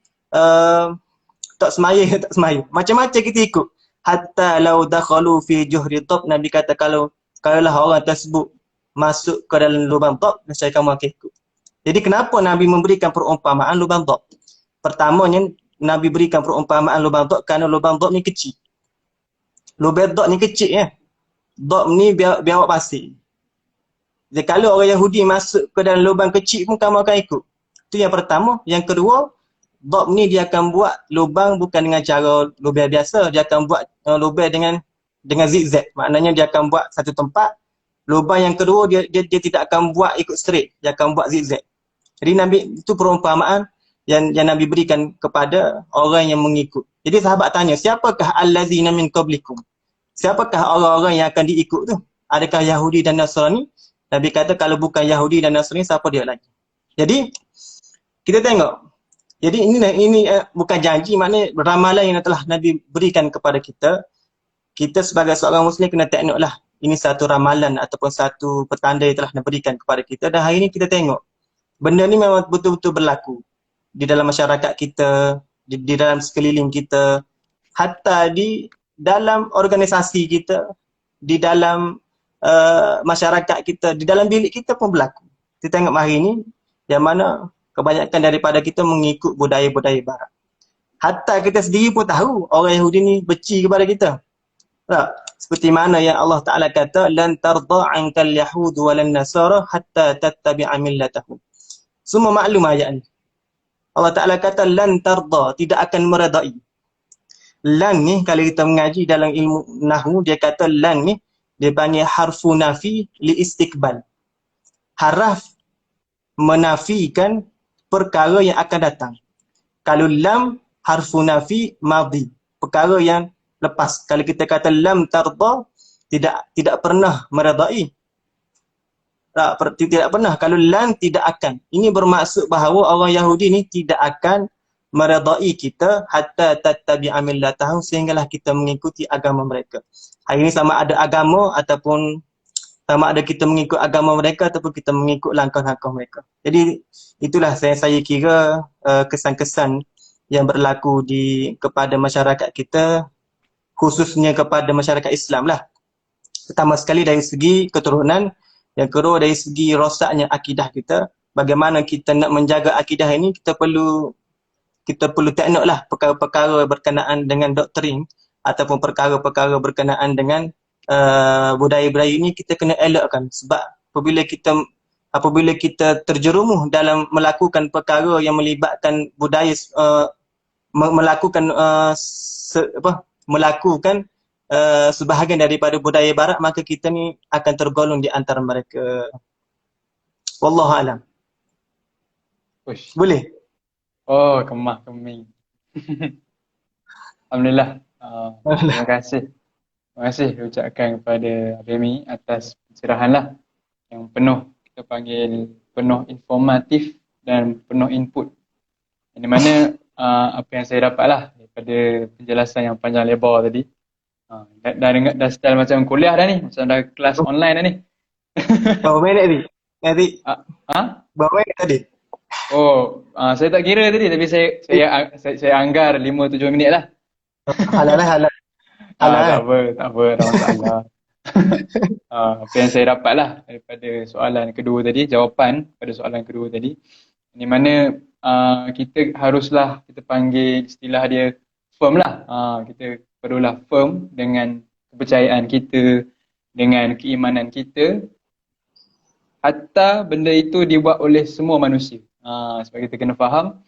tak semaya, tak semaya. Macam-macam kita ikut. Hatta lau dakhalu fi juhri dhab, Nabi kata kalaulah orang tersebut masuk ke dalam lubang dhab, nescaya kamu akan ikut. Jadi kenapa Nabi memberikan perumpamaan lubang dhab? Pertamanya Nabi berikan perumpamaan lubang dhab kerana lubang dhab ni kecil. Lubang dhab ni kecil ya. Dhab ni biawak pasir. Jadi kalau orang Yahudi masuk ke dalam lubang kecil pun kamu akan ikut. Itu yang pertama. Yang kedua, dhab ni dia akan buat lubang bukan dengan cara lubang biasa, dia akan buat lubang dengan zigzag. Maknanya dia akan buat satu tempat. Lubang yang kedua dia tidak akan buat ikut straight, dia akan buat zigzag. Jadi Nabi itu perumpamaan yang Nabi berikan kepada orang yang mengikut. Jadi sahabat tanya, siapakah allazina min qablikum? Siapakah orang-orang yang akan diikut tu? Adakah Yahudi dan Nasrani? Nabi kata kalau bukan Yahudi dan Nasrani, siapa dia lagi? Jadi kita tengok. Jadi ini bukan janji, maknanya ramalan yang telah Nabi berikan kepada kita. Kita sebagai seorang Muslim kena tengoklah. Ini satu ramalan ataupun satu petanda yang telah diberikan kepada kita. Dan hari ini kita tengok. Benda ni memang betul-betul berlaku. Di dalam masyarakat kita, di dalam sekeliling kita. Hatta di dalam organisasi kita, di dalam masyarakat kita, di dalam bilik kita pun berlaku. Kita tengok hari ini, yang mana kebanyakan daripada kita mengikut budaya-budaya barat. Hatta kita sendiri pun tahu orang Yahudi ni benci kepada kita. Tak? Seperti mana yang Allah Ta'ala kata, lan tarda' ankal yahud walan nasara hatta tattabi'a millatahum. Semua maklum ayat ni. Allah Ta'ala kata lan tarda', tidak akan meredai. Lan ni kalau kita mengaji dalam ilmu nahwu, dia kata lan ni dia panggil harfu nafi li istiqbal. Haraf menafikan perkara yang akan datang. Kalau lam, harfu nafi madhi, perkara yang lepas. Kalau kita kata lam tarda, tidak pernah meredai. Tidak pernah. Kalau lan, tidak akan. Ini bermaksud bahawa orang Yahudi ni tidak akan meredai kita hatta tattabi'a millatahum, sehinggalah kita mengikuti agama mereka. Hari ini sama ada agama ataupun sama ada kita mengikut agama mereka ataupun kita mengikut langkah-langkah mereka. Jadi itulah saya kira kesan-kesan yang berlaku kepada masyarakat kita, khususnya kepada masyarakat Islam lah. Pertama sekali dari segi keturunan, yang kedua dari segi rosaknya akidah kita. Bagaimana kita nak menjaga akidah ini, kita perlu teknok lah perkara-perkara berkenaan dengan doktrin ataupun perkara-perkara berkenaan dengan budaya-budaya ini kita kena elakkan. Sebab apabila kita terjerumus dalam melakukan perkara yang melibatkan budaya, melakukan sebahagian daripada budaya barat, maka kita ni akan tergolong di antara mereka. Wallahu alam. Uish. Boleh? Oh, kemah keming. Alhamdulillah. Terima kasih. Terima kasih ucapkan kepada Abimi atas pencerahan lah yang penuh, kita panggil penuh informatif dan penuh input. Di mana apa yang saya dapat lah daripada penjelasan yang panjang lebar tadi. Dah style macam kuliah dah ni, macam dah kelas online dah ni. Berapa minit tadi? Berapa minit tadi? Oh, saya tak kira tadi, tapi saya anggar 5-7 minit lah. Halal. Tak apa, tak masalah. Apa yang saya dapat lah daripada soalan kedua tadi, jawapan pada soalan kedua tadi, di mana kita haruslah, kita panggil istilah dia firm lah. Kita perlulah firm dengan kepercayaan kita, dengan keimanan kita, hatta benda itu dibuat oleh semua manusia. Sebab kita kena faham,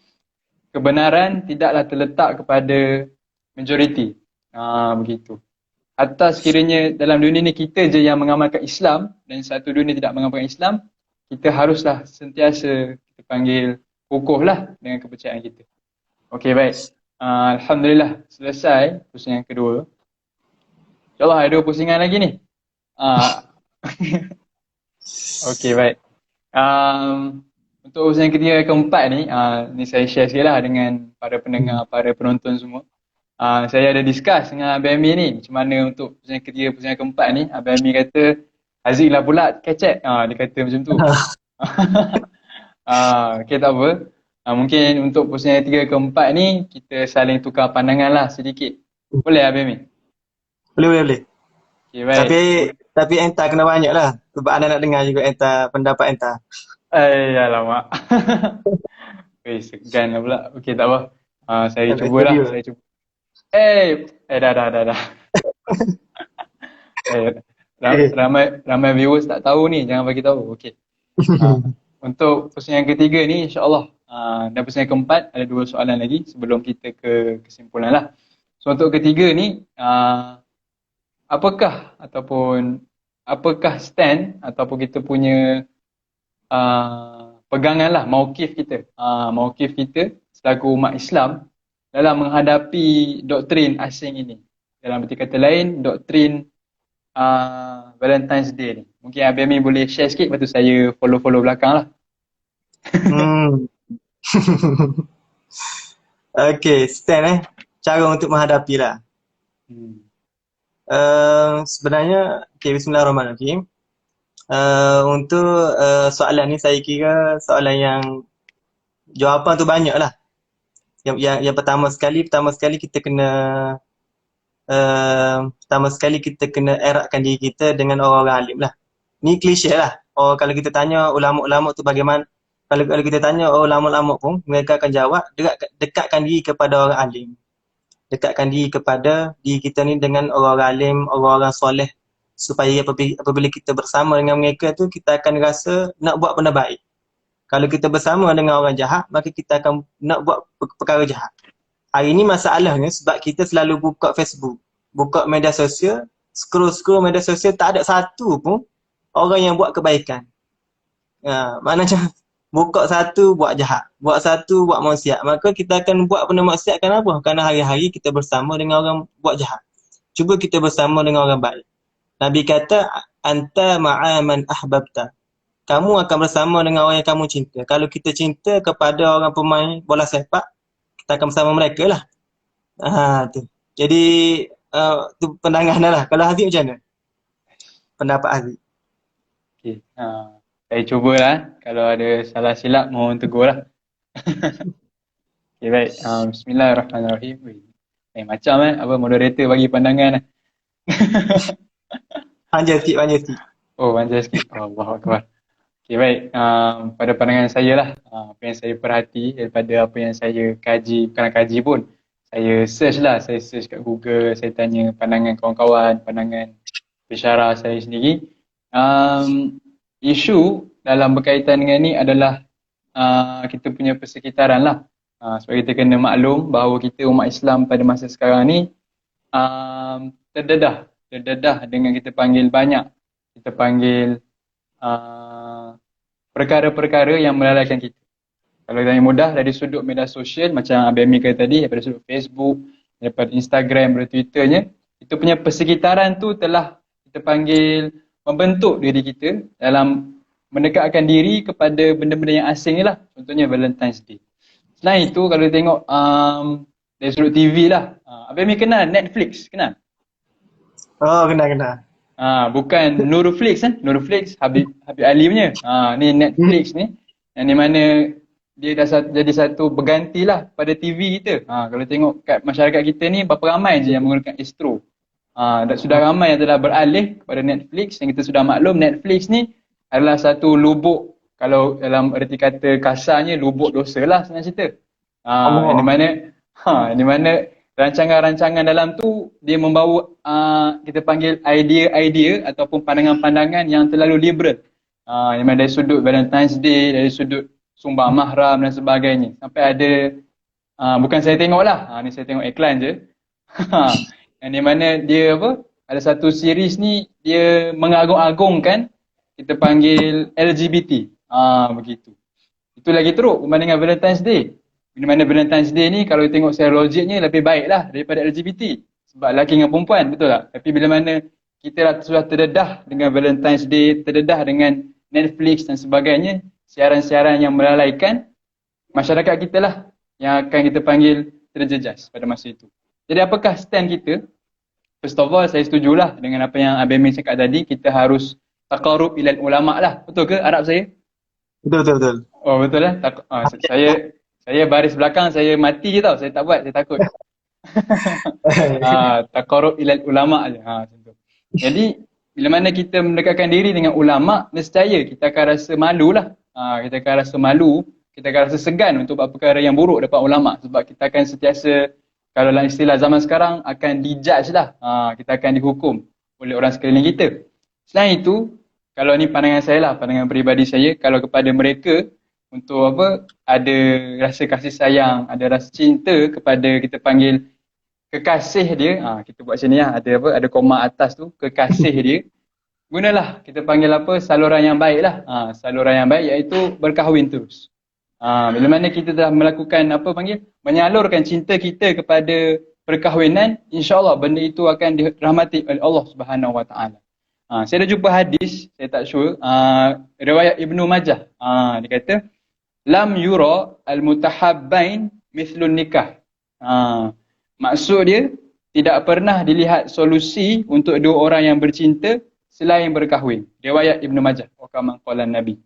kebenaran tidaklah terletak kepada majoriti. Begitu. Hatta sekiranya dalam dunia ni kita je yang mengamalkan Islam dan satu dunia tidak mengamalkan Islam, kita haruslah sentiasa kita panggil kukuh lah dengan kepercayaan kita. Okey, baik. Alhamdulillah selesai pusingan kedua. InsyaAllah ada 2 pusingan lagi ni. Okey, baik. Untuk pusingan ketiga keempat ni saya share sikit lah dengan para pendengar, para penonton semua. Saya ada discuss dengan Abang Ami ni, macam mana untuk pusingan ketiga, pusingan keempat ni. Abang Ami kata, Aziz lah pula kecek. Dia kata macam tu. Okay, tak apa. Mungkin untuk pusingan ketiga keempat ni, kita saling tukar pandangan lah sedikit. Boleh Abang Ami? Boleh. Okay, baik. Tapi entah kena banyak lah. Sebab anda nak dengar juga pendapat entah. Alamak. Segan lah pula. Okay, tak apa. Saya cubalah. Saya cuba. Dah. Ramai viewers tak tahu ni, jangan bagi tahu. Okey. Untuk pusingan ketiga ni insya-Allah dan pusingan keempat ada 2 soalan lagi sebelum kita ke kesimpulan lah. So untuk ketiga ni apakah stand ataupun kita punya pegangan lah, mauqif kita selaku umat Islam dalam menghadapi doktrin asing ini. Dalam arti kata lain, doktrin Valentine's Day ni. Mungkin Abang Ami boleh share sikit, lepas tu saya follow belakang lah. Okay, stand cara untuk menghadapi lah. Sebenarnya, okay, bismillahirrahmanirrahim. Untuk soalan ni saya kira soalan yang jawapan tu banyak lah. Yang pertama sekali kita kena eratkan diri kita dengan orang-orang alim lah. Ni klise lah. Kalau kita tanya ulama-ulama tu bagaimana, kalau kita tanya ulama-ulama pun mereka akan jawab, dekatkan diri kepada orang alim. Dekatkan diri kepada diri kita ni dengan orang-orang alim, orang-orang soleh, supaya apabila kita bersama dengan mereka tu, kita akan rasa nak buat benda baik. Kalau kita bersama dengan orang jahat, maka kita akan nak buat perkara jahat. Hari ini masalahnya sebab kita selalu buka Facebook, buka media sosial, scroll-scroll media sosial tak ada satu pun orang yang buat kebaikan. Maknanya buka satu buat jahat, buat satu buat maksiat. Maka kita akan buat benda maksiat kenapa? Kerana hari-hari kita bersama dengan orang buat jahat. Cuba kita bersama dengan orang baik. Nabi kata, anta ma'a man ahbabta. Kamu akan bersama dengan orang yang kamu cinta. Kalau kita cinta kepada orang pemain bola sepak, kita akan bersama mereka lah. Tu. Jadi, tu pandangan lah. Kalau Haziq macam mana? Pendapat Haziq. Okay. Saya cubalah. Kalau ada salah silap, mohon tegur lah. Okay, baik. Bismillahirrahmanirrahim. Macam apa moderator bagi pandangan. Panjang sikit. Oh, panjang sikit. Allahu Akbar. Okay, baik. Pada pandangan saya lah, apa yang saya perhati daripada apa yang saya kaji, bukan kaji pun, saya search lah, saya search kat Google, saya tanya pandangan kawan-kawan, pandangan pensyarah saya sendiri. Isu dalam berkaitan dengan ni adalah kita punya persekitaran lah. Sebab kita kena maklum bahawa kita umat Islam pada masa sekarang ni terdedah dengan kita panggil banyak. Kita panggil perkara-perkara yang melalaikan kita. Kalau tanya mudah dari sudut media sosial macam Abang Ami kata tadi, daripada sudut Facebook, daripada Instagram, daripada Twitternya, itu punya persekitaran tu telah kita panggil membentuk diri kita dalam mendekatkan diri kepada benda-benda yang asing ni lah. Contohnya Valentine's Day. Selain itu kalau tengok dari sudut TV lah, Abang Ami kenal Netflix? Kenal? Oh, kenal. Bukan Nurflix Nurflix Habib Ali punya. Ni Netflix ni yang di mana dia dah jadi satu bergantilah pada TV kita. Kalau tengok kat masyarakat kita ni berapa ramai je yang menggunakan Astro. Sudah ramai yang telah beralih kepada Netflix. Yang kita sudah maklum Netflix ni adalah satu lubuk, kalau dalam erti kata kasarnya, lubuk dosa lah senang cerita. Yang di mana rancangan-rancangan dalam tu dia membawa kita panggil idea-idea ataupun pandangan-pandangan yang terlalu liberal. Yang mana dari sudut Valentine's Day, dari sudut sumbang mahram dan sebagainya. Sampai ada, bukan saya tengok lah, ni saya tengok iklan je. Yang di mana dia ada satu series ni dia mengagung-agungkan kita panggil LGBT. Begitu. Itu lagi teruk berbanding dengan Valentine's Day. Di mana Valentine's Day ni kalau tengok secara logiknya lebih baik lah daripada LGBT. Sebab lelaki dengan perempuan, betul tak? Tapi bila mana kita sudah terdedah dengan Valentine's Day, terdedah dengan Netflix dan sebagainya, siaran-siaran yang melalaikan, masyarakat kita lah yang akan kita panggil terjejas pada masa itu. Jadi apakah stand kita? First of all, saya setujulah dengan apa yang Abang Min cakap tadi, kita harus taqarrub ilal ulama' lah. Betul ke Arab saya? Betul. Oh, betul lah. Saya baris belakang, saya mati je tau. Saya tak buat, saya takut. Taqarrub ilal ulama' je. Macam tu. Jadi, bila mana kita mendekatkan diri dengan ulama', nescaya kita akan rasa malu lah. Kita akan rasa malu, kita akan rasa segan untuk buat perkara yang buruk depan ulama'. Sebab kita akan sentiasa, kalau dalam istilah zaman sekarang, akan dijudge lah. Kita akan dihukum oleh orang sekeliling kita. Selain itu, kalau ni pandangan saya lah, pandangan peribadi saya, kalau kepada mereka, untuk ada rasa kasih sayang, ada rasa cinta kepada kita panggil kekasih dia, kita buat macam ni lah, ada koma atas tu, kekasih dia, gunalah kita panggil saluran yang baik lah. Saluran yang baik iaitu berkahwin terus. Bila mana kita dah melakukan menyalurkan cinta kita kepada perkahwinan, insya-Allah benda itu akan dirahmati oleh Allah Subhanahu Wa Taala. Saya dah jumpa hadis, saya tak sure, riwayat Ibnu Majah. Dia kata lam yura al-mutahabbain mithlun nikah. Maksud dia, tidak pernah dilihat solusi untuk dua orang yang bercinta selain berkahwin. Riwayat Ibnu Majah, kama qala Nabi.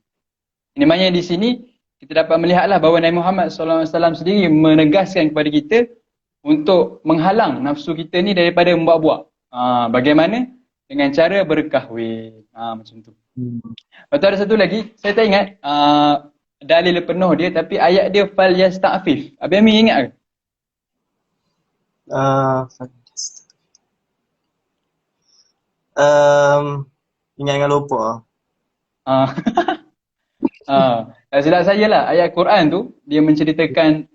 Ini maknanya di sini kita dapat melihatlah bahawa Nabi Muhammad SAW sendiri menegaskan kepada kita untuk menghalang nafsu kita ni daripada membuat-buat. Bagaimana? Dengan cara berkahwin. Macam tu. Lepas tu ada satu lagi, saya tak ingat dalil penuh dia, tapi ayat dia fal yasta'fif. Abang Ami ingat ke? Ingat dengan lupa. Silap saya lah, ayat Quran tu dia menceritakan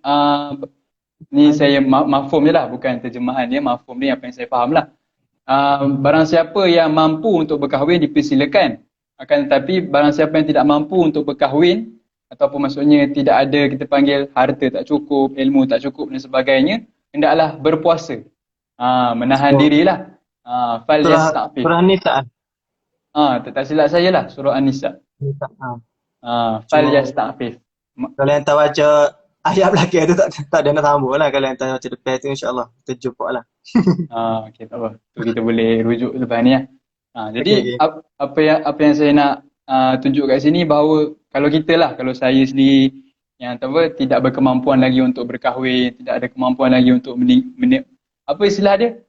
ni saya mafhum je lah, bukan terjemahan dia, mafhum ni apa yang saya faham lah. barang siapa yang mampu untuk berkahwin dipersilakan. Akan tetapi barang siapa yang tidak mampu untuk berkahwin ataupun maksudnya tidak ada kita panggil harta tak cukup, ilmu tak cukup dan sebagainya, hendaklah berpuasa. Menahan So, dirilah. Fal surah yasta'fif. surah Nisa. Tak silap saya lah surah An-Nisa. Nisa. Fal Cuma yasta'fif. kalau yang tak baca ayat belakang tu tak ada nak sambung lah. Kalau yang tak baca depan tu insya-Allah kita jumpa lah. Okay, tak apa. Tu kita boleh rujuk lepas ni lah. Okey Jadi okey. apa yang saya nak tunjuk kat sini bahawa kalau kita lah, kalau saya sendiri yang tidak berkemampuan lagi untuk berkahwin, tidak ada kemampuan lagi untuk apa istilah dia?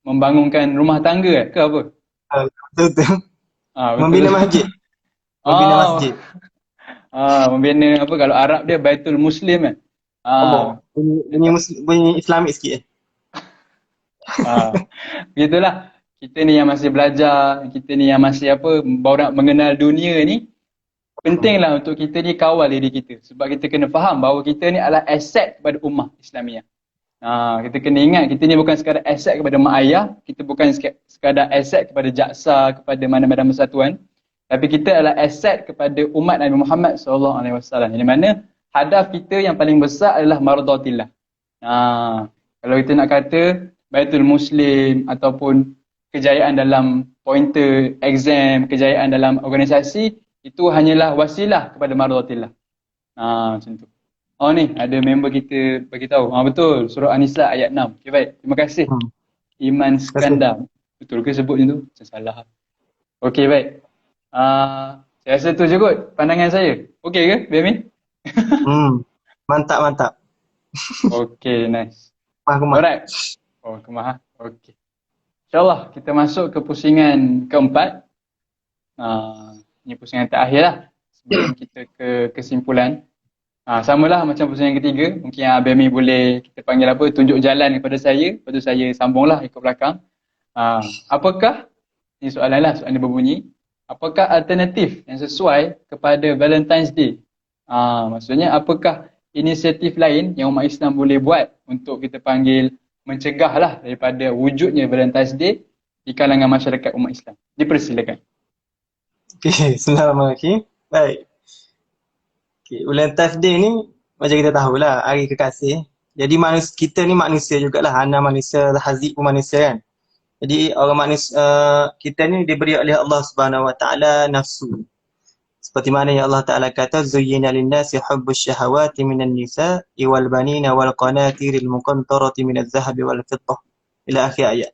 Membangunkan rumah tangga ke apa? Betul betul. Betul. Membina masjid. Membina Oh, masjid. membina apa kalau Arab dia Baitul Muslim kan? Allah. Bunyi Islamik sikit Begitulah. Kita ni yang masih belajar, kita ni yang masih baru nak mengenal dunia ni, pentinglah untuk kita ni kawal diri kita. Sebab kita kena faham bahawa kita ni adalah aset kepada ummah Islamiah. Kita kena ingat, kita ni bukan sekadar aset kepada mak ayah, kita bukan sekadar aset kepada jaksa, kepada mana-mana persatuan, tapi kita adalah aset kepada umat Nabi Muhammad SAW. Yang mana hadaf kita yang paling besar adalah mardatillah. Kalau kita nak kata Baitul Muslim ataupun kejayaan dalam pointer, exam, kejayaan dalam organisasi, itu hanyalah wasilah kepada mardatillah. Macam tu. Oh ni, ada member kita beritahu. Betul, surah An-Nisa ayat 6. Okay, baik. Terima kasih. Iman Skandar. Betul ke sebut macam tu? Saya salah. Okey, baik. Saya rasa tu je kot pandangan saya. Okey ke, Biamin? Mantap mantap. Okey, nice. Kemah. Alright. Kemah. Okey. InsyaAllah kita masuk ke pusingan keempat. Ini pusingan terakhir lah sebelum kita ke kesimpulan. Samalah macam pusingan ketiga. Mungkin Abami boleh kita panggil tunjuk jalan kepada saya. Lepas tu saya sambunglah ikut belakang. Apakah, ini soalan lah, soalan dia berbunyi. Apakah alternatif yang sesuai kepada Valentine's Day? Maksudnya apakah inisiatif lain yang umat Islam boleh buat untuk kita panggil mencegahlah daripada wujudnya Valentine's Day di kalangan masyarakat umat Islam? Dipersilakan. Okay, Bismillahirrahmanirrahim. Baik. Okay, Valentine's Day ni macam kita tahulah, hari kekasih. Jadi kita ni manusia jugalah, ana manusia, Hazib pun manusia kan. Jadi orang manusia, kita ni diberi oleh Allah Subhanahu Wa Taala nafsu. Seperti mana yang Allah Taala kata, zuyyina lin-nasi hubbus syahawati minan nisa'i wal banina wal qanatiril muqantarati minaz zahabi wal fiddah ila akhir ayat.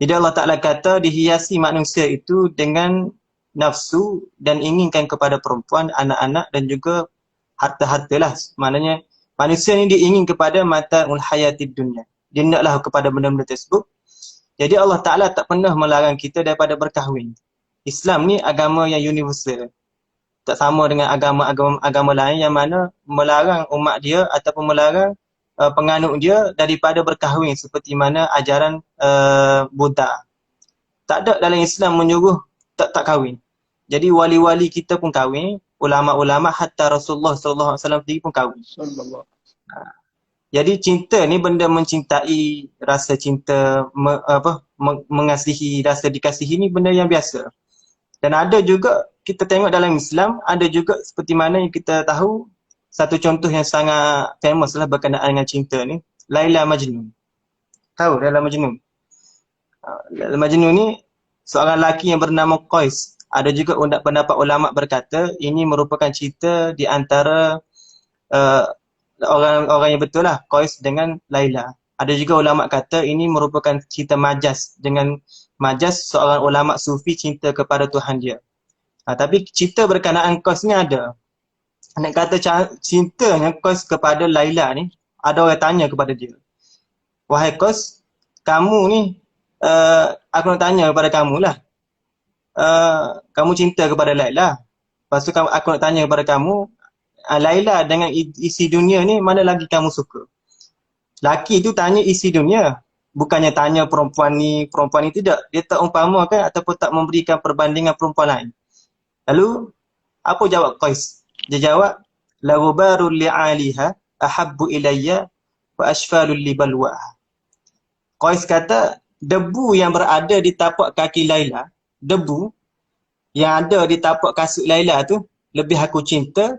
Jadi Allah Taala kata dihiasi manusia itu dengan nafsu dan inginkan kepada perempuan, anak-anak dan juga harta-harta lah. Maknanya manusia ni dia ingin kepada mata'ul hayatid dunya. Dia naklah kepada benda-benda tersebut. Jadi Allah Ta'ala tak pernah melarang kita daripada berkahwin. Islam ni agama yang universal. Tak sama dengan agama lain yang mana melarang umat dia ataupun melarang penganut dia daripada berkahwin seperti mana ajaran Buddha. Tak ada dalam Islam menyuruh tak kahwin. Jadi wali-wali kita pun kahwin, ulama-ulama hatta Rasulullah SAW sendiri pun kahwin. Jadi cinta ni benda mencintai, rasa cinta, mengasihi, rasa dikasihi ni benda yang biasa. Dan ada juga kita tengok dalam Islam, ada juga seperti mana yang kita tahu, satu contoh yang sangat famous lah berkenaan dengan cinta ni, Laila Majnun. Tahu Laila Majnun? Laila Majnun ni seorang lelaki yang bernama Qais. Ada juga pendapat ulama berkata ini merupakan cerita di antara orang-orang yang betul lah, Qais dengan Laila. Ada juga ulama kata ini merupakan cerita majas, dengan majas seorang ulama sufi cinta kepada Tuhan dia. Tapi cerita berkenaan Qais ni ada. Nak kata cintanya Qais kepada Laila ni, ada orang tanya kepada dia, wahai Qais, kamu ni, aku nak tanya kepada kamu lah, kamu cinta kepada Laila. Lepas tu aku nak tanya kepada kamu, Laila dengan isi dunia ni mana lagi kamu suka? Laki tu tanya isi dunia, bukannya tanya perempuan ni tidak. Dia tak umpamakan ataupun tak memberikan perbandingan perempuan lain. Lalu apa jawab Qais? Dia jawab, la ghubarul li'aliha ahabbu ilayya wa ashfalul li balwaha. Qais kata debu yang berada di tapak kaki Laila, debu yang ada di tapak kasut Laila tu lebih aku cinta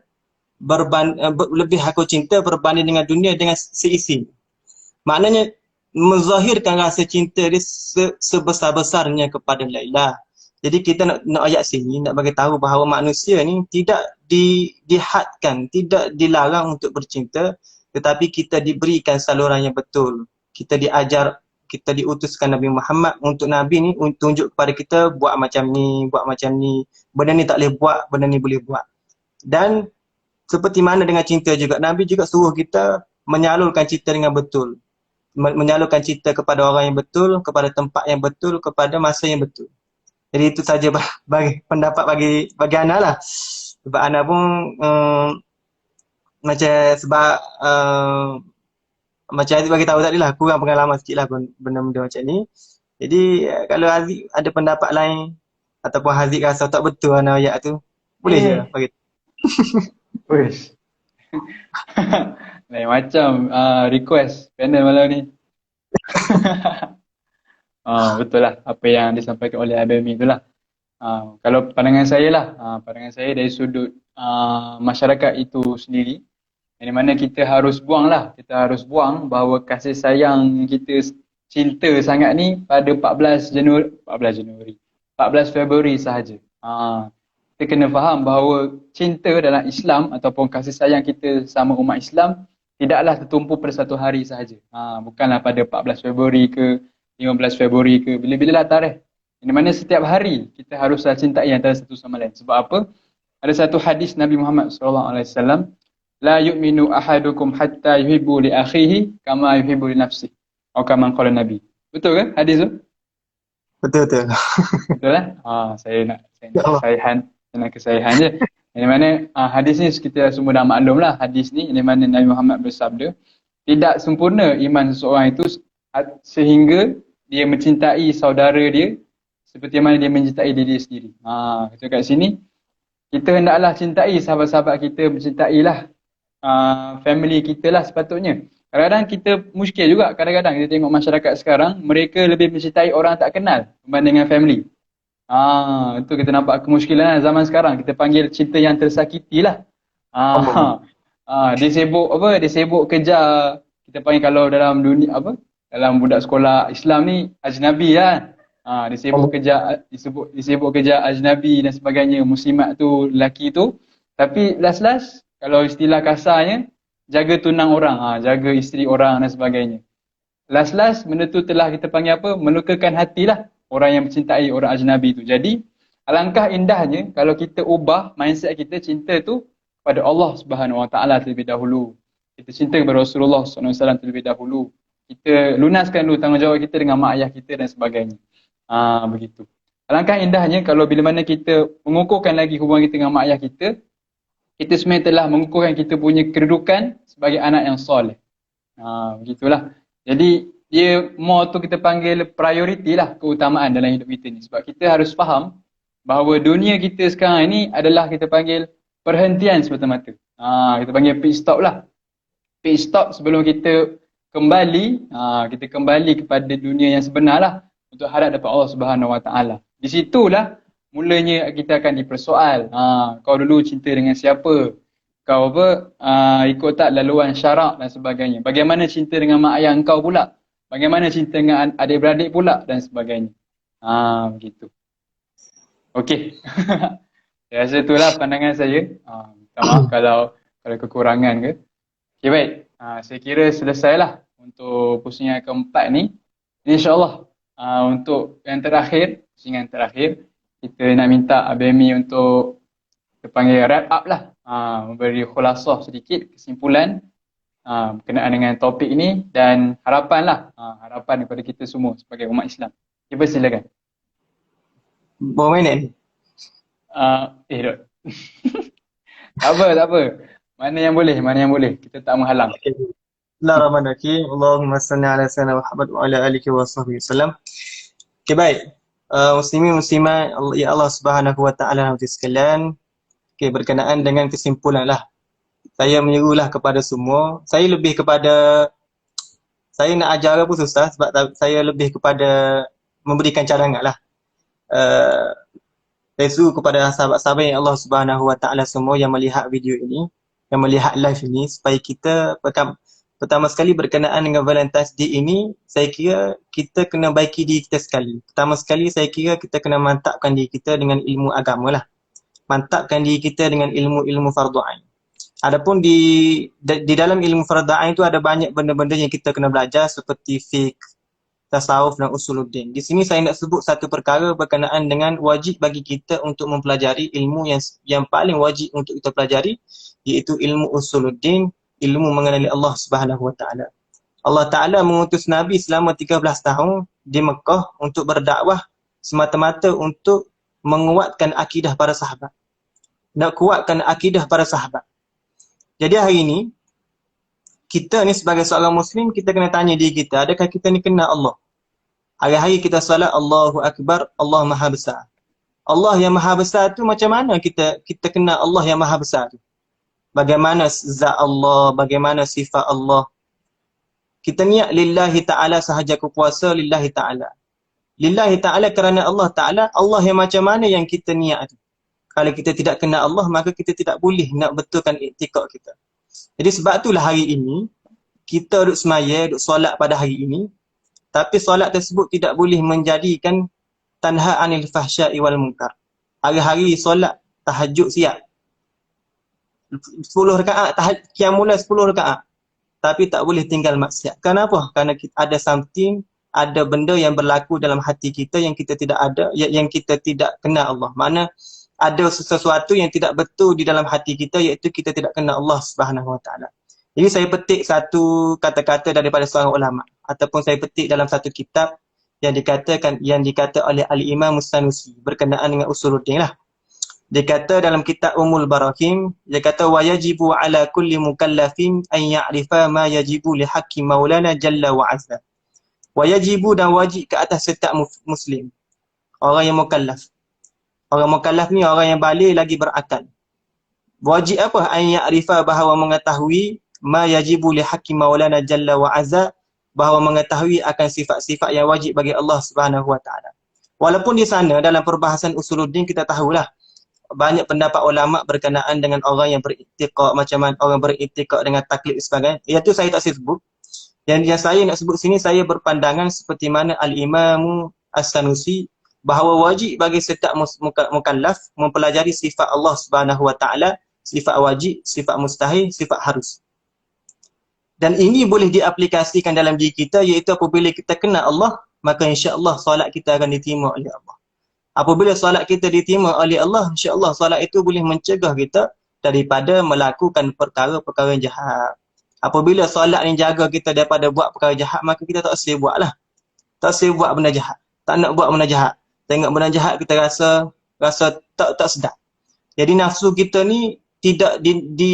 lebih aku cinta berbanding dengan dunia dengan seisi. Maknanya menzahirkan rasa cinta dia sebesar-besarnya kepada Laila. Jadi kita nak ayat sini nak bagi tahu bahawa manusia ni tidak dihadkan, tidak dilarang untuk bercinta, tetapi kita diberikan saluran yang betul. Kita diajar, kita diutuskan Nabi Muhammad untuk Nabi ni untuk tunjuk kepada kita buat macam ni, buat macam ni. Benda ni tak boleh buat, benda ni boleh buat. Dan seperti mana dengan cinta juga, Nabi juga suruh kita menyalurkan cinta dengan betul. Menyalurkan cinta kepada orang yang betul, kepada tempat yang betul, kepada masa yang betul. Jadi itu saja bagi pendapat bagi Ana lah. Sebab Ana pun macam sebab macam Haziq bagi tahu tadi lah, kurang pengalaman sikit lah benda-benda macam ni. Jadi kalau Haziq ada pendapat lain ataupun Haziq rasa tak betul Ana ayat tu, boleh je bagi. Wish. Lain macam request panel malam ni. Betul lah apa yang disampaikan oleh Abami itulah. Kalau pandangan saya lah, pandangan saya dari sudut masyarakat itu sendiri, yang mana kita harus buang bahawa kasih sayang kita cinta sangat ni pada 14 Februari sahaja. Kita kena faham bahawa cinta dalam Islam ataupun kasih sayang kita sama umat Islam tidaklah tertumpu pada satu hari sahaja. Bukanlah pada 14 Februari ke 15 Februari ke, bila-bila lah tarikh. Di mana setiap hari kita haruslah cintai antara satu sama lain. Sebab apa? Ada satu hadis Nabi Muhammad SAW, la yu'minu ahadukum hatta yuhibbu li akhihi kama yuhibbu li nafsihi. Atau kama qala Nabi. Betul ke hadis tu? Betul. Betul lah? Saya nak kesahihan je. Di mana hadis ni kita semua dah maklum lah. Hadis ni di mana Nabi Muhammad bersabda, tidak sempurna iman seseorang itu sehingga dia mencintai saudara dia seperti mana dia mencintai diri dia sendiri. Kita kat sini, kita hendaklah cintai sahabat-sahabat kita, mencintailah family kita lah sepatutnya. Kadang-kadang kita muskil juga, kadang-kadang kita tengok masyarakat sekarang, mereka lebih mencintai orang tak kenal berbanding dengan family. Itu kita nampak kemuskilan zaman sekarang. Kita panggil cinta yang tersakiti lah. Dia sibuk kejar. Kita panggil kalau dalam dunia dalam budak sekolah Islam ni ajnabi lah. Dia sibuk kejar ajnabi dan sebagainya, muslimat tu, lelaki tu. Tapi last kalau istilah kasarnya, jaga tunang orang, jaga isteri orang dan sebagainya. Last benda tu telah kita panggil apa? Melukakan hatilah orang yang mencintai orang ajnabi tu. Jadi alangkah indahnya kalau kita ubah mindset kita, cinta tu kepada Allah Subhanahu Wa Taala terlebih dahulu. Kita cinta kepada Rasulullah SAW terlebih dahulu. Kita lunaskan dulu tanggungjawab kita dengan mak ayah kita dan sebagainya. Begitu. Alangkah indahnya kalau bila mana kita mengukuhkan lagi hubungan kita dengan mak ayah kita, kita sebenarnya telah mengukuhkan kita punya kedudukan sebagai anak yang soleh. Begitulah. Jadi dia more tu kita panggil priority lah, keutamaan dalam hidup kita ni. Sebab kita harus faham bahawa dunia kita sekarang ni adalah kita panggil perhentian semata-mata. Kita panggil pit stop lah. Pit stop sebelum kita kembali kepada dunia yang sebenar lah, untuk harap dapat Allah Subhanahu Wa Taala. Di situlah mulanya kita akan dipersoal. Kau dulu cinta dengan siapa? Kau ikut tak laluan syarak dan sebagainya. Bagaimana cinta dengan mak ayah engkau pula? Bagaimana cinta dengan adik-beradik pula dan sebagainya. Begitu. Okey. Saya rasa itulah pandangan saya. Minta maaf kalau kekurangan ke. Okey, baik. Saya kira selesailah untuk pusingan keempat ni. InsyaAllah untuk pusingan terakhir, kita nak minta Abemi untuk kita panggil wrap up lah. Memberi khulasah sedikit, kesimpulan berkenaan dengan topik ini dan harapan kepada kita semua sebagai umat Islam. Cuba silakan. Berapa minit ni? Dok. Tak apa. Mana yang boleh. Kita tak menghalang. Bismillahirrahmanirrahim. Allahumma salli ala sayyidina Muhammad wa ala alihi wa sahbihi wasallam. Okay, baik. Muslimin muslimat ya Allah Subhanahu Wa Taala sekalian. Okay, berkenaan dengan kesimpulan lah. Saya menyerulah kepada semua. Saya saya nak ajar pun susah sebab saya lebih kepada memberikan cadangan lah. Uh, saya suruh kepada sahabat-sahabat yang Allah Subhanahu Wa Taala semua yang melihat video ini, yang melihat live ini, supaya kita pertama sekali berkenaan dengan Valentine's Day ini, saya kira kita kena baiki diri kita sekali. Pertama sekali saya kira kita kena mantapkan diri kita dengan ilmu agama lah. Mantapkan diri kita dengan ilmu-ilmu fardu ain. Adapun di dalam ilmu fardu ain tu ada banyak benda-benda yang kita kena belajar seperti fiqh, tasawuf dan usuluddin. Di sini saya nak sebut satu perkara berkenaan dengan wajib bagi kita untuk mempelajari ilmu yang paling wajib untuk kita pelajari, iaitu ilmu usuluddin, ilmu mengenali Allah Subhanahu Wa Taala. Allah Taala mengutus Nabi selama 13 tahun di Mekah untuk berdakwah semata-mata untuk menguatkan akidah para sahabat. Nak kuatkan akidah para sahabat. Jadi hari ini kita ni sebagai seorang Muslim, kita kena tanya diri kita, adakah kita ni kenal Allah? Hari-hari kita salat Allahu Akbar, Allah Maha Besar. Allah yang Maha Besar tu macam mana kita kenal Allah yang Maha Besar tu? Bagaimana zat Allah, bagaimana sifat Allah? Kita niat lillahi ta'ala sahaja kuasa lillahi ta'ala. Lillahi ta'ala kerana Allah Ta'ala, Allah yang macam mana yang kita niat tu? Kalau kita tidak kenal Allah, maka kita tidak boleh nak betulkan iktikad kita. Jadi sebab itulah hari ini, kita duduk semaya, duduk solat pada hari ini, tapi solat tersebut tidak boleh menjadikan tanha anil fahsya'i wal munkar. Hari-hari solat, tahajud siap. 10 rakaat, qiyamul 10 rakaat. Tapi tak boleh tinggal maksiat. Kenapa? Kerana ada something, ada benda yang berlaku dalam hati kita yang kita tidak ada, yang kita tidak kenal Allah. Mana ada sesuatu yang tidak betul di dalam hati kita, iaitu kita tidak kenal Allah Subhanahu Wa Taala. Jadi saya petik satu kata-kata daripada seorang ulama, ataupun saya petik dalam satu kitab yang dikata oleh Al-Imam Sanusi berkenaan dengan usuluddin lah. Dia kata dalam kitab Ummul Barakim, dia kata wa yajibu ala kulli mukallafin an ya'rifa ma yajibu li haqqi maulana jalla wa azza. Wa yajibu, dan wajib ke atas setiap muslim, orang yang mukallaf. Orang mukallaf ni orang yang balik lagi berakal. Wajib apa? An ya'rifa, bahawa mengetahui ma yajibu li haqqi maulana jalla wa azza, bahawa mengetahui akan sifat-sifat yang wajib bagi Allah Subhanahu Wa Taala. Walaupun di sana dalam perbahasan usuluddin kita tahulah banyak pendapat ulama berkenaan dengan orang yang beriktikad, macam mana orang beriktikad dengan taklid sebagainya. Iaitu saya tak sebut. Yang saya nak sebut sini, saya berpandangan seperti mana Al-Imam As-Sanusi, bahawa wajib bagi setiap mukallaf mempelajari sifat Allah Subhanahu Wa Taala, sifat wajib, sifat mustahil, sifat harus. Dan ini boleh diaplikasikan dalam diri kita, iaitu apabila kita kenal Allah, maka insya-Allah solat kita akan diterima oleh Allah. Apabila solat kita diterima oleh Allah, insya-Allah solat itu boleh mencegah kita daripada melakukan perkara-perkara yang jahat. Apabila solat ni jaga kita daripada buat perkara jahat, maka kita tak usah buatlah. Tak usah buat benda jahat. Tak nak buat benda jahat. Tengok benda jahat kita rasa tak sedap. Jadi nafsu kita ni tidak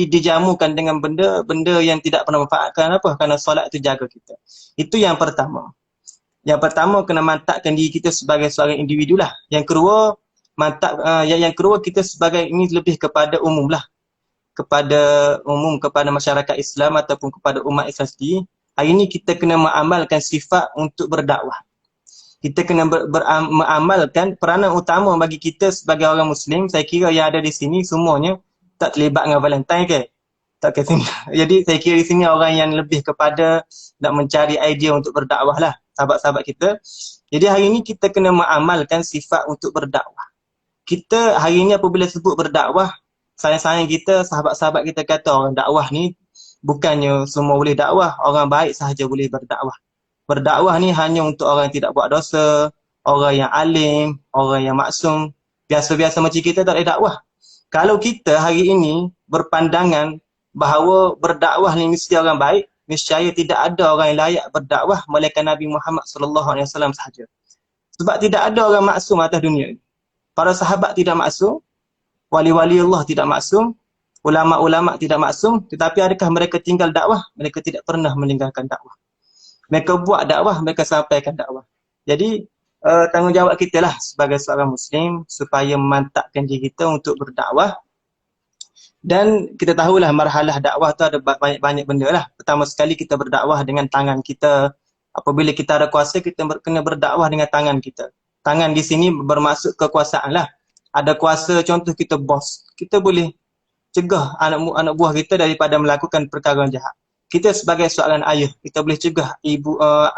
dijamukan dengan benda yang tidak pernah manfaatkan. Apa? Kerana solat itu jaga kita. Itu yang pertama. Yang pertama, kena mantapkan diri kita sebagai seorang individu lah. Yang kedua, yang kedua kita sebagai ini lebih kepada umum lah. Kepada masyarakat Islam ataupun kepada umat Islam sendiri. Hari ini kita kena mengamalkan sifat untuk berdakwah. Kita kena mengamalkan peranan utama bagi kita sebagai orang Muslim. Saya kira yang ada di sini semuanya tak terlibat dengan Valentine ke? Tak ke sini. Jadi saya kira di sini orang yang lebih kepada nak mencari idea untuk berdakwah lah, sahabat-sahabat kita. Jadi hari ini kita kena mengamalkan sifat untuk berdakwah. Kita hari ini apabila sebut berdakwah, sayang-sayang kita, sahabat-sahabat kita kata orang dakwah ni bukannya semua boleh dakwah, orang baik sahaja boleh berdakwah. Berdakwah ni hanya untuk orang yang tidak buat dosa, orang yang alim, orang yang maksum. Biasa-biasa macam kita tak boleh dakwah. Kalau kita hari ini berpandangan bahawa berdakwah ni mesti orang baik, nescaya tidak ada orang yang layak berdakwah melainkan Nabi Muhammad SAW sahaja. Sebab tidak ada orang maksum atas dunia ini. Para sahabat tidak maksum, wali-wali Allah tidak maksum, ulama-ulama tidak maksum, tetapi adakah mereka tinggal dakwah? Mereka tidak pernah meninggalkan dakwah. Mereka buat dakwah, mereka sampaikan dakwah. Jadi tanggungjawab kita lah sebagai seorang Muslim supaya memantapkan diri kita untuk berdakwah Dan kita tahulah marhalah dakwah tu ada banyak benda lah. Pertama sekali kita berdakwah dengan tangan kita. Apabila kita ada kuasa, kita kena berdakwah dengan tangan kita. Tangan di sini bermaksud kekuasaan lah. Ada kuasa, contoh kita bos. Kita boleh cegah anak buah kita daripada melakukan perkara yang jahat. Kita sebagai seorang ayah, kita boleh cegah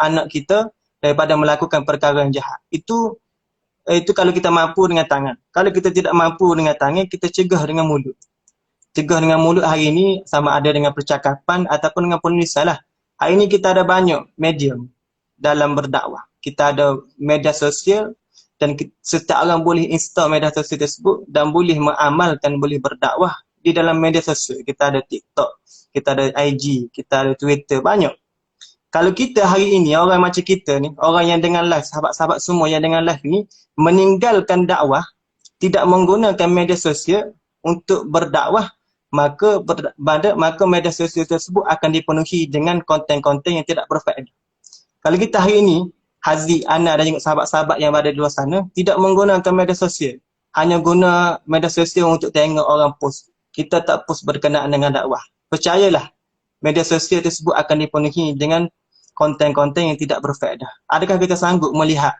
anak kita daripada melakukan perkara yang jahat. Itu kalau kita mampu dengan tangan. Kalau kita tidak mampu dengan tangan, kita cegah dengan mulut. Cegah dengan mulut hari ini sama ada dengan percakapan ataupun dengan penulisan lah. Hari ini kita ada banyak medium dalam berdakwah. Kita ada media sosial dan setiap orang boleh install media sosial tersebut dan boleh mengamalkan, boleh berdakwah di dalam media sosial. Kita ada TikTok, kita ada IG, kita ada Twitter, banyak. Kalau kita hari ini, orang macam kita ni, orang yang dengan live, sahabat-sahabat semua yang dengan live ni, meninggalkan dakwah, tidak menggunakan media sosial untuk berdakwah, maka media sosial tersebut akan dipenuhi dengan konten-konten yang tidak berfaedah. Kalau kita hari ini, Haziq, Ana dan juga sahabat-sahabat yang berada di luar sana, tidak menggunakan media sosial, hanya guna media sosial untuk tengok orang post. Kita tak post berkenaan dengan dakwah. Percayalah, media sosial tersebut akan dipenuhi dengan konten-konten yang tidak berfaedah. Adakah kita sanggup melihat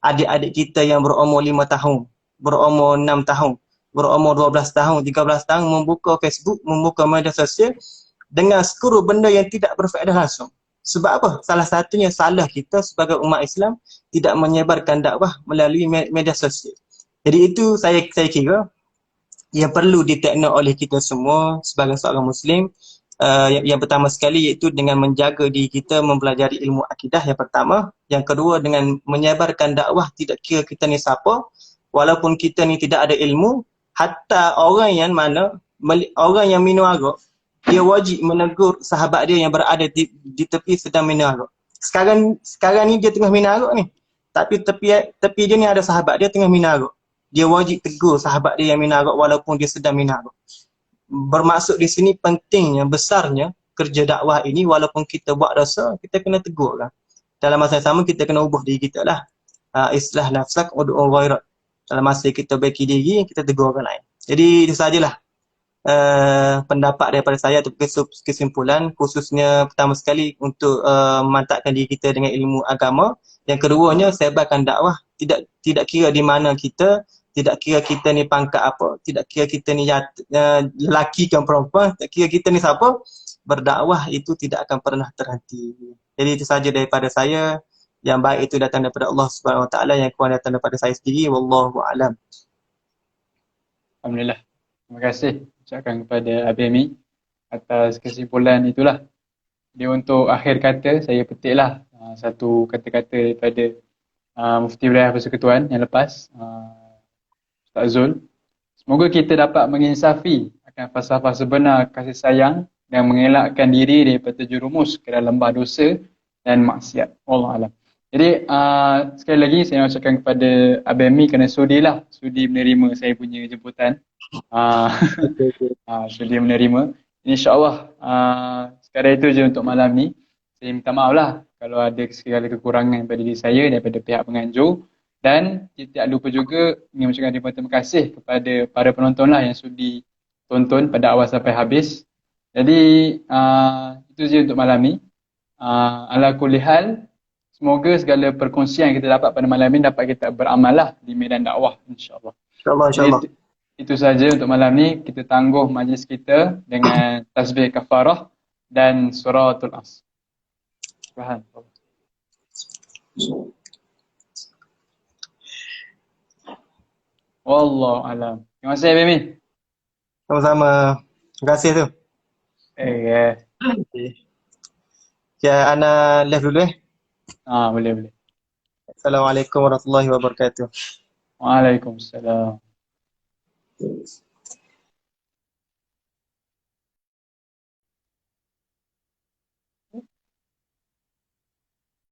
adik-adik kita yang berumur 5 tahun, berumur 6 tahun, berumur 12 tahun, 13 tahun membuka Facebook, membuka media sosial dengan skru benda yang tidak berfaedah langsung? Sebab apa? Salah satunya salah kita sebagai umat Islam tidak menyebarkan dakwah melalui media sosial. Jadi itu saya kira yang perlu ditekno oleh kita semua sebagai seorang Muslim. Yang pertama sekali iaitu dengan menjaga diri kita mempelajari ilmu akidah yang pertama. Yang kedua dengan menyebarkan dakwah tidak kira kita ni siapa. Walaupun kita ni tidak ada ilmu, hatta orang yang minum arak, dia wajib menegur sahabat dia yang berada di tepi sedang minum arak. Sekarang ni dia tengah minum arak ni. Tapi tepi dia ni ada sahabat dia tengah minum arak. Dia wajib tegur sahabat dia yang minum arak walaupun dia sedang minum arak. Bermaksud di sini pentingnya, besarnya kerja dakwah ini. Walaupun kita buat dosa, kita kena tegur lah. Dalam masa yang sama kita kena ubah diri kita lah. Islah nafsak ud'u ghairak. Dalam masa kita baiki diri, kita tegur orang lain. Jadi itu sajalah pendapat daripada saya atau kesimpulan, khususnya pertama sekali untuk memantapkan diri kita dengan ilmu agama. Yang keduanya, sebarkan dakwah, tidak kira di mana kita, tidak kira kita ni pangkat apa, tidak kira kita ni lelaki ke perempuan, tak kira kita ni siapa, berdakwah itu tidak akan pernah terhenti. Jadi itu saja daripada saya. Yang baik itu datang daripada Allah Subhanahu Wa Taala, yang kurang datang daripada saya sendiri. Wallahu a'lam. Alhamdulillah. Terima kasih ucapkan kepada Abi Ami atas kesimpulan itulah. Dia untuk akhir kata, saya petiklah satu kata-kata daripada Mufti Wilayah Persekutuan yang lepas, Ustaz Zul. Semoga kita dapat menginsafi akan falsafah sebenar kasih sayang dan mengelakkan diri daripada terjerumus ke dalam lembah dosa dan maksiat. Wallahualam. Jadi sekali lagi saya nak ucapkan kepada Abang Mi kerana sudi menerima saya punya jemputan. Sudi menerima. InsyaAllah sekadar itu je untuk malam ni. Saya minta maaf lah kalau ada segala kekurangan daripada diri saya, daripada pihak penganjur. Dan tidak lupa juga ingin mengucapkan terima kasih kepada para penonton lah yang sudi tonton pada awal sampai habis. Jadi itu je untuk malam ni. Ala kulli hal, semoga segala perkongsian yang kita dapat pada malam ini dapat kita beramal lah di medan dakwah, insyaAllah. InsyaAllah. Itu saja untuk malam ni. Kita tangguh majlis kita dengan tasbih kafarah dan suratul As. Subhanallah. Wallahu alam. Terima kasih Bimi. Sama-sama. Terima kasih tu. Ya, Ana live dulu Boleh. Assalamualaikum warahmatullahi wabarakatuh. Waalaikumsalam.